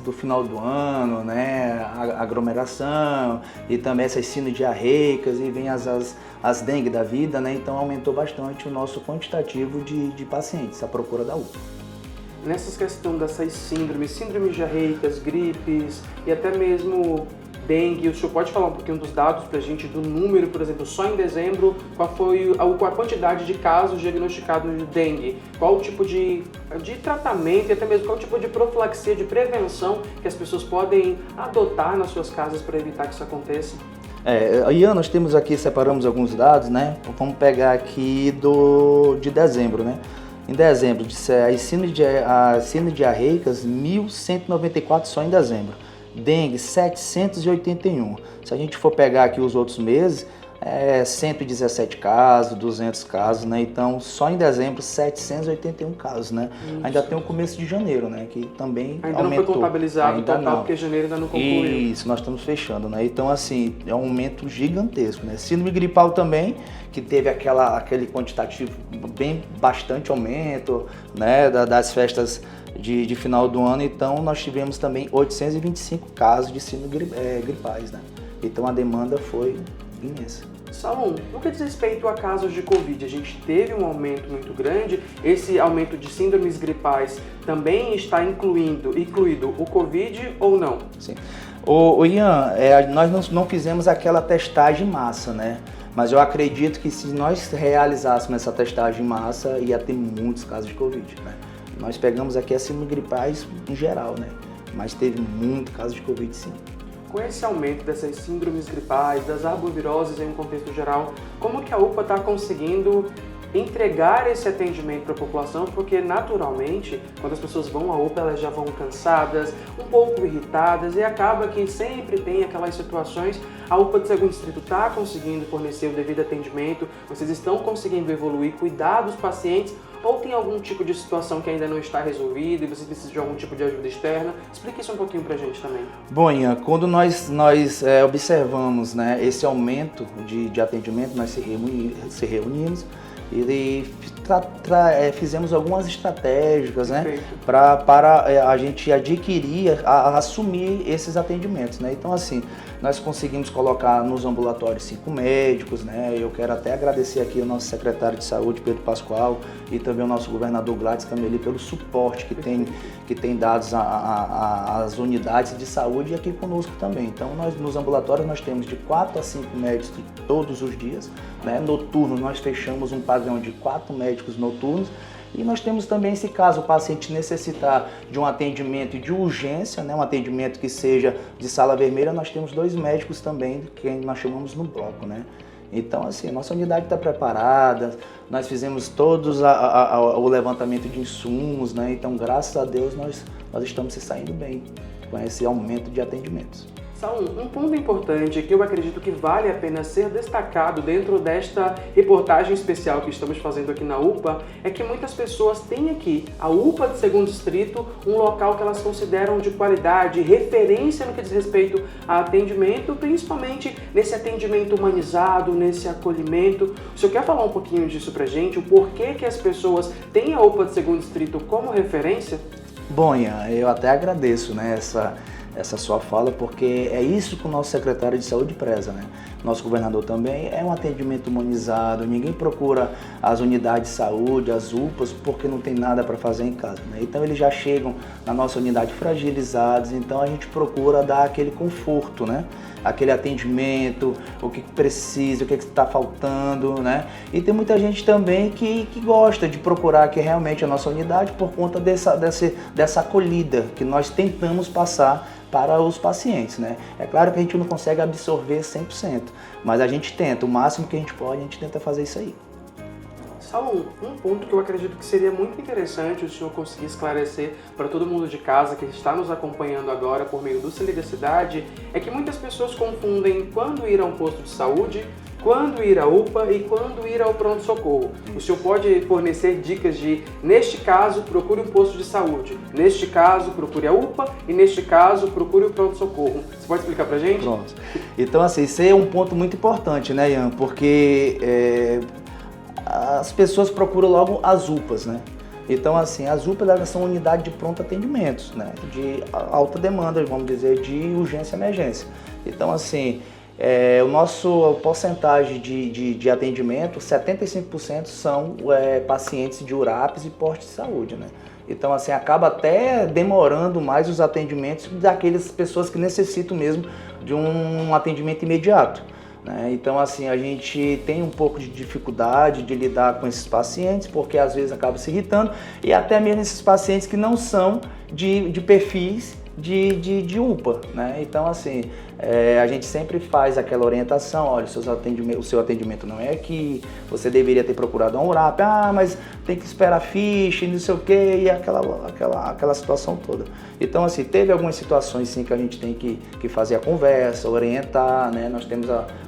do final do ano, né? A aglomeração e também essas sinodiarreicas e vem as dengue da vida, né? Então, aumentou bastante o nosso quantitativo de pacientes, a procura da UPA. Nessas questões dessas síndromes diarreicas, gripes e até mesmo dengue, o senhor pode falar um pouquinho dos dados para a gente, do número, por exemplo, só em dezembro, qual foi a quantidade de casos diagnosticados de dengue? Qual o tipo de tratamento e até mesmo qual o tipo de profilaxia, de prevenção que as pessoas podem adotar nas suas casas para evitar que isso aconteça? Ian, nós temos aqui, separamos alguns dados, né? Vamos pegar aqui de dezembro, né? Em dezembro, as síndromes diarreicas, 1.194 só em dezembro. Dengue, 781. Se a gente for pegar aqui os outros meses, 117 casos, 200 casos, né? Então, só em dezembro, 781 casos, né? Isso. Ainda tem o começo de janeiro, né? Que também Ainda aumentou. não foi contabilizado Ainda total, não. porque janeiro ainda não concluiu. Isso, nós estamos fechando, né? Então, assim, é um aumento gigantesco, né? Síndrome gripal também, que teve aquele quantitativo bastante aumento, né? Das festas de final do ano. Então, nós tivemos também 825 casos de síndrome gripais, né? Então, a demanda foi imensa. Salom, no que diz respeito a casos de Covid, a gente teve um aumento muito grande. Esse aumento de síndromes gripais também está incluído o Covid ou não? Sim. Ian, nós não fizemos aquela testagem em massa, né? Mas eu acredito que se nós realizássemos essa testagem em massa, ia ter muitos casos de Covid, né? Nós pegamos aqui as síndromes gripais em geral, né? Mas teve muito caso de Covid, sim. Com esse aumento dessas síndromes gripais, das arboviroses em um contexto geral, como que a UPA está conseguindo entregar esse atendimento para a população? Porque naturalmente, quando as pessoas vão à UPA, elas já vão cansadas, um pouco irritadas, e acaba que sempre tem aquelas situações. A UPA do Segundo Distrito está conseguindo fornecer o devido atendimento, vocês estão conseguindo evoluir, cuidar dos pacientes, ou tem algum tipo de situação que ainda não está resolvida e você precisa de algum tipo de ajuda externa? Explique isso um pouquinho pra gente também. Bom, Ian, quando nós observamos, né, esse aumento de atendimento, nós se reunimos e fizemos algumas estratégias, né, para a gente adquirir, assumir esses atendimentos, né? Então, assim, nós conseguimos colocar nos ambulatórios 5 médicos, né? Eu quero até agradecer aqui ao nosso secretário de Saúde, Pedro Pascoal, e também ao nosso governador Gladys Cameli pelo suporte que tem dado às unidades de saúde e aqui conosco também. Então, nos ambulatórios nós temos de 4 a 5 médicos todos os dias, né? Noturno nós fechamos um padrão de 4 médicos noturnos. E nós temos também, se caso o paciente necessitar de um atendimento de urgência, né, um atendimento que seja de sala vermelha, nós temos 2 médicos também, que nós chamamos no bloco, né? Então, assim, a nossa unidade está preparada, nós fizemos todos o levantamento de insumos, né? Então, graças a Deus, nós estamos se saindo bem com esse aumento de atendimentos. Um ponto importante que eu acredito que vale a pena ser destacado dentro desta reportagem especial que estamos fazendo aqui na UPA é que muitas pessoas têm aqui, a UPA do Segundo Distrito, um local que elas consideram de qualidade, referência no que diz respeito a atendimento, principalmente nesse atendimento humanizado, nesse acolhimento. O senhor quer falar um pouquinho disso pra gente? O porquê que as pessoas têm a UPA do Segundo Distrito como referência? Bom, Ian, eu até agradeço, né, essa sua fala, porque é isso que o nosso secretário de saúde preza, né? Nosso governador também é um atendimento humanizado, ninguém procura as unidades de saúde, as UPAs, porque não tem nada para fazer em casa, né? Então eles já chegam na nossa unidade fragilizados, então a gente procura dar aquele conforto, né? Aquele atendimento, o que precisa, o que está faltando, né? E tem muita gente também que gosta de procurar aqui realmente a nossa unidade por conta dessa acolhida que nós tentamos passar para os pacientes, né? É claro que a gente não consegue absorver 100%, mas a gente tenta, o máximo que a gente pode, a gente tenta fazer isso aí. Salom, um ponto que eu acredito que seria muito interessante o senhor conseguir esclarecer para todo mundo de casa que está nos acompanhando agora por meio do Se Liga Cidade, é que muitas pessoas confundem quando ir a um posto de saúde, quando ir à UPA e quando ir ao pronto-socorro. O senhor pode fornecer dicas de, neste caso, procure um posto de saúde, neste caso, procure a UPA e, neste caso, procure o pronto-socorro. Você pode explicar pra gente? Pronto. Então, assim, isso é um ponto muito importante, né, Ian? Porque as pessoas procuram logo as UPAs, né? Então, assim, as UPAs elas são unidades de pronto atendimento, né? De alta demanda, vamos dizer, de urgência e emergência. Então, assim, o nosso porcentagem de atendimento, 75% são pacientes de URAPs e postos de saúde, né? Então, assim, acaba até demorando mais os atendimentos daquelas pessoas que necessitam mesmo de um atendimento imediato, né? Então, assim, a gente tem um pouco de dificuldade de lidar com esses pacientes, porque às vezes acaba se irritando, e até mesmo esses pacientes que não são de perfis de UPA, né? Então, assim, a gente sempre faz aquela orientação, olha, o seu atendimento não é aqui, você deveria ter procurado a URAP, mas tem que esperar ficha, não sei o quê, e aquela situação toda. Então, assim, teve algumas situações, sim, que a gente tem que fazer a conversa, orientar, né? Nós temos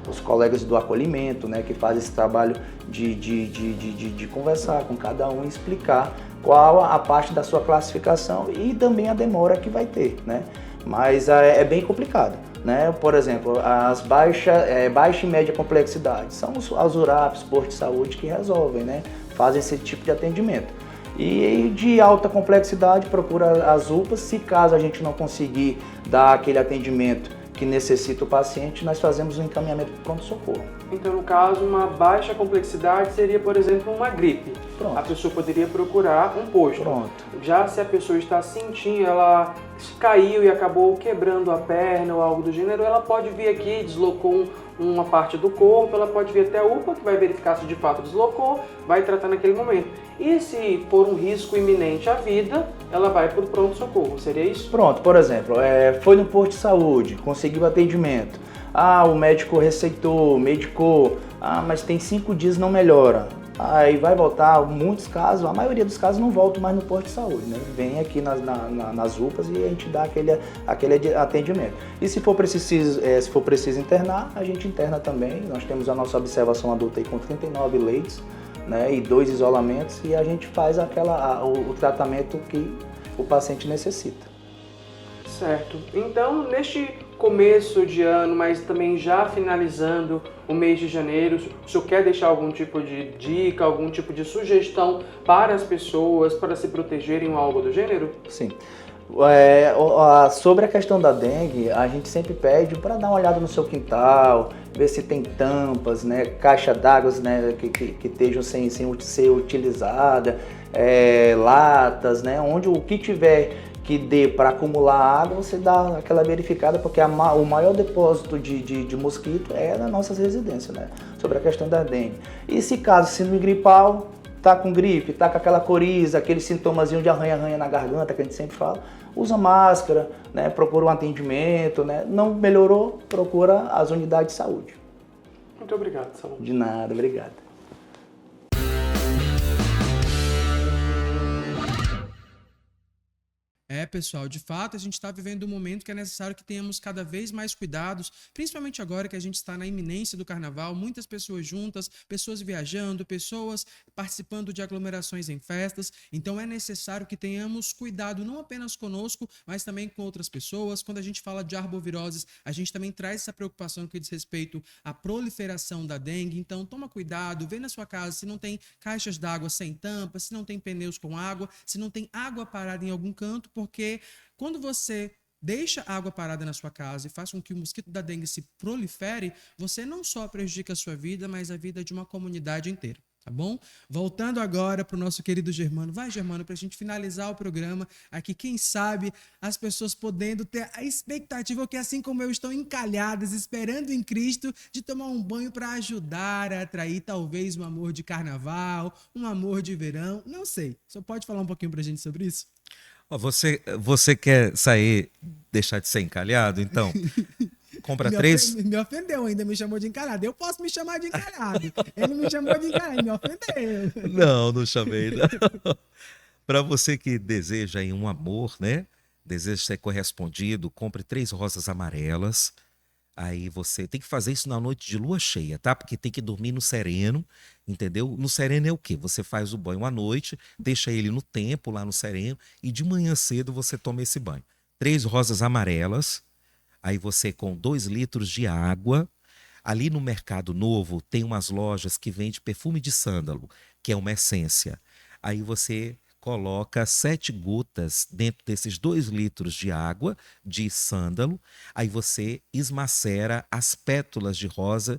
os colegas do acolhimento, né, que fazem esse trabalho de conversar com cada um e explicar qual a parte da sua classificação e também a demora que vai ter, né? Mas é bem complicado, né? Por exemplo, as baixa e média complexidade são as URAPs, postos de saúde que resolvem, né? Fazem esse tipo de atendimento. E de alta complexidade procura as UPAs, se caso a gente não conseguir dar aquele atendimento que necessita o paciente, nós fazemos um encaminhamento para o pronto-socorro. Então, no caso, uma baixa complexidade seria, por exemplo, uma gripe. Pronto. A pessoa poderia procurar um posto. Pronto. Já se a pessoa está sentindo, ela caiu e acabou quebrando a perna ou algo do gênero, ela pode vir aqui, deslocou uma parte do corpo, ela pode vir até a UPA, que vai verificar se de fato deslocou, vai tratar naquele momento. E se for um risco iminente à vida, ela vai para o pronto-socorro, seria isso? Pronto, por exemplo, foi no posto de saúde, conseguiu atendimento. O médico receitou, medicou, mas tem 5 dias não melhora. Aí vai voltar, muitos casos, a maioria dos casos não voltam mais no posto de saúde, né? Vem aqui nas UPAs e a gente dá aquele atendimento. E se for preciso internar, a gente interna também. Nós temos a nossa observação adulta aí com 39 leitos, né? E 2 isolamentos, e a gente faz o tratamento que o paciente necessita. Certo. Então, neste começo de ano, mas também já finalizando o mês de janeiro, o senhor quer deixar algum tipo de dica, algum tipo de sugestão para as pessoas, para se protegerem ou algo do gênero? Sim. Sobre a questão da dengue, a gente sempre pede para dar uma olhada no seu quintal, ver se tem tampas, né, caixa d'água, né, que estejam sem ser utilizada, latas, né, onde o que tiver que dê para acumular água, você dá aquela verificada, porque o maior depósito de mosquito é nas nossas residências, né, sobre a questão da dengue. E se caso síndrome gripal, tá com gripe, tá com aquela coriza, aquele sintomazinho de arranha-arranha na garganta que a gente sempre fala, usa máscara, né, procura um atendimento, né, não melhorou, procura as unidades de saúde. Muito obrigado, Salomão. De nada, obrigado. Pessoal, de fato, a gente está vivendo um momento que é necessário que tenhamos cada vez mais cuidados, principalmente agora que a gente está na iminência do carnaval, muitas pessoas juntas, pessoas viajando, pessoas participando de aglomerações em festas, então é necessário que tenhamos cuidado não apenas conosco, mas também com outras pessoas. Quando a gente fala de arboviroses, a gente também traz essa preocupação que diz respeito à proliferação da dengue, então toma cuidado, vê na sua casa se não tem caixas d'água sem tampa, se não tem pneus com água, se não tem água parada em algum canto, porque quando você deixa a água parada na sua casa e faz com que o mosquito da dengue se prolifere, você não só prejudica a sua vida, mas a vida de uma comunidade inteira, tá bom? Voltando agora para o nosso querido Germano. Vai, Germano, para a gente finalizar o programa aqui, quem sabe as pessoas podendo ter a expectativa que, assim como eu, estão encalhadas, esperando em Cristo, de tomar um banho para ajudar a atrair talvez um amor de carnaval, um amor de verão, não sei. Só pode falar um pouquinho para a gente sobre isso? Você quer sair, deixar de ser encalhado? Então, compra 3... Me ofendeu ainda, me chamou de encalhado. Eu posso me chamar de encalhado. Ele me chamou de encalhado, me ofendeu. Não chamei, não. Para você que deseja aí um amor, né? Deseja ser correspondido, compre 3 rosas amarelas. Aí você tem que fazer isso na noite de lua cheia, tá? Porque tem que dormir no sereno, entendeu? No sereno é o quê? Você faz o banho à noite, deixa ele no tempo lá no sereno e de manhã cedo você toma esse banho. 3 rosas amarelas, aí você com 2 litros de água. Ali no Mercado Novo tem umas lojas que vendem perfume de sândalo, que é uma essência. Aí você coloca 7 gotas dentro desses 2 litros de água de sândalo, aí você esmacera as pétalas de rosa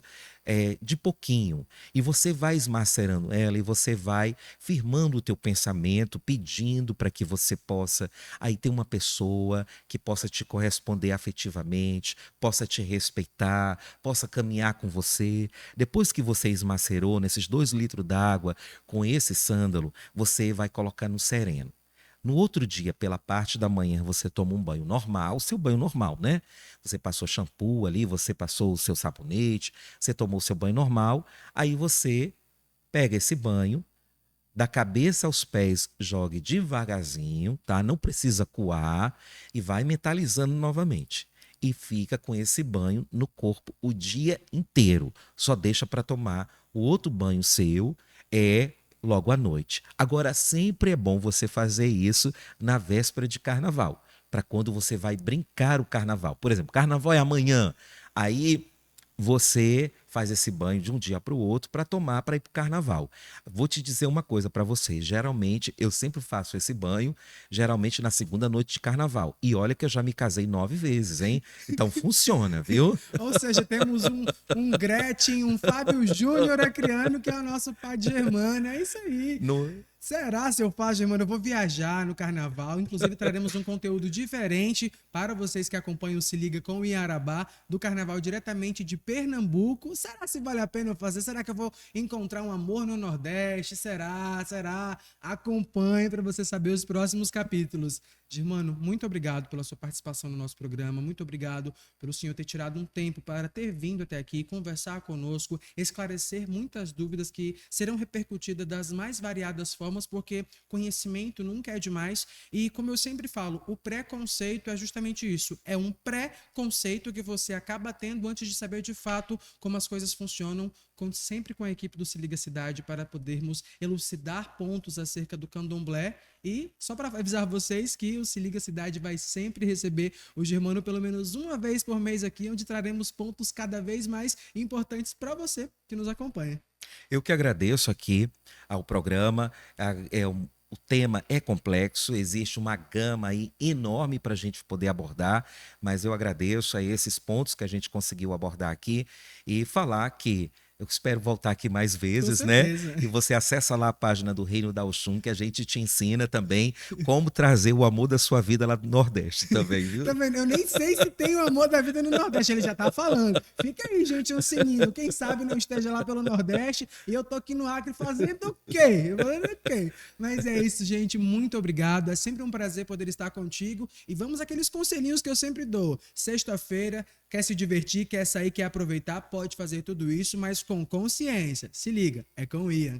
de pouquinho, e você vai esmacerando ela e você vai firmando o teu pensamento, pedindo para que você possa aí ter uma pessoa que possa te corresponder afetivamente, possa te respeitar, possa caminhar com você. Depois que você esmacerou nesses 2 litros d'água com esse sândalo, você vai colocar no sereno. No outro dia, pela parte da manhã, você toma um banho normal, seu banho normal, né? Você passou shampoo ali, você passou o seu sabonete, você tomou o seu banho normal, aí você pega esse banho, da cabeça aos pés, jogue devagarzinho, tá? Não precisa coar e vai mentalizando novamente. E fica com esse banho no corpo o dia inteiro. Só deixa para tomar o outro banho seu logo à noite. Agora, sempre é bom você fazer isso na véspera de carnaval, para quando você vai brincar o carnaval. Por exemplo, carnaval é amanhã. Aí você faz esse banho de um dia para o outro para tomar para ir para o carnaval. Vou te dizer uma coisa para vocês. Geralmente, eu sempre faço esse banho, geralmente na segunda noite de carnaval. E olha que eu já me casei 9 vezes, hein? Então funciona, viu? Ou seja, temos um Gretchen, um Fábio Júnior Acriano, que é o nosso pai de Germana. É isso aí. Será, seu Fábio Germano? Eu vou viajar no carnaval. Inclusive, traremos um conteúdo diferente para vocês que acompanham o Se Liga com o Iarabá, do carnaval diretamente de Pernambuco. Será se vale a pena eu fazer? Será que eu vou encontrar um amor no Nordeste? Será? Acompanhe para você saber os próximos capítulos. Germano, muito obrigado pela sua participação no nosso programa. Muito obrigado pelo senhor ter tirado um tempo para ter vindo até aqui, conversar conosco, esclarecer muitas dúvidas que serão repercutidas das mais variadas formas, porque conhecimento nunca é demais. E como eu sempre falo, o preconceito é justamente isso. É um pré-conceito que você acaba tendo antes de saber de fato como as coisas funcionam, sempre com a equipe do Se Liga Cidade, para podermos elucidar pontos acerca do candomblé. E só para avisar vocês que o Se Liga Cidade vai sempre receber o Germano pelo menos uma vez por mês aqui, onde traremos pontos cada vez mais importantes para você que nos acompanha. Eu que agradeço aqui ao programa. O tema é complexo, existe uma gama aí enorme para a gente poder abordar, mas eu agradeço a esses pontos que a gente conseguiu abordar aqui e falar que eu espero voltar aqui mais vezes, né? E você acessa lá a página do Reino da Oxum, que a gente te ensina também como trazer o amor da sua vida lá do Nordeste também, viu? Também, eu nem sei se tem o amor da vida no Nordeste, ele já tá falando. Fica aí, gente, um sininho. Quem sabe não esteja lá pelo Nordeste e eu tô aqui no Acre fazendo o quê? Mas é isso, gente. Muito obrigado. É sempre um prazer poder estar contigo. E vamos àqueles conselhinhos que eu sempre dou. Sexta-feira, quer se divertir, quer sair, quer aproveitar, pode fazer tudo isso, mas com consciência. Se liga, é com o Ian.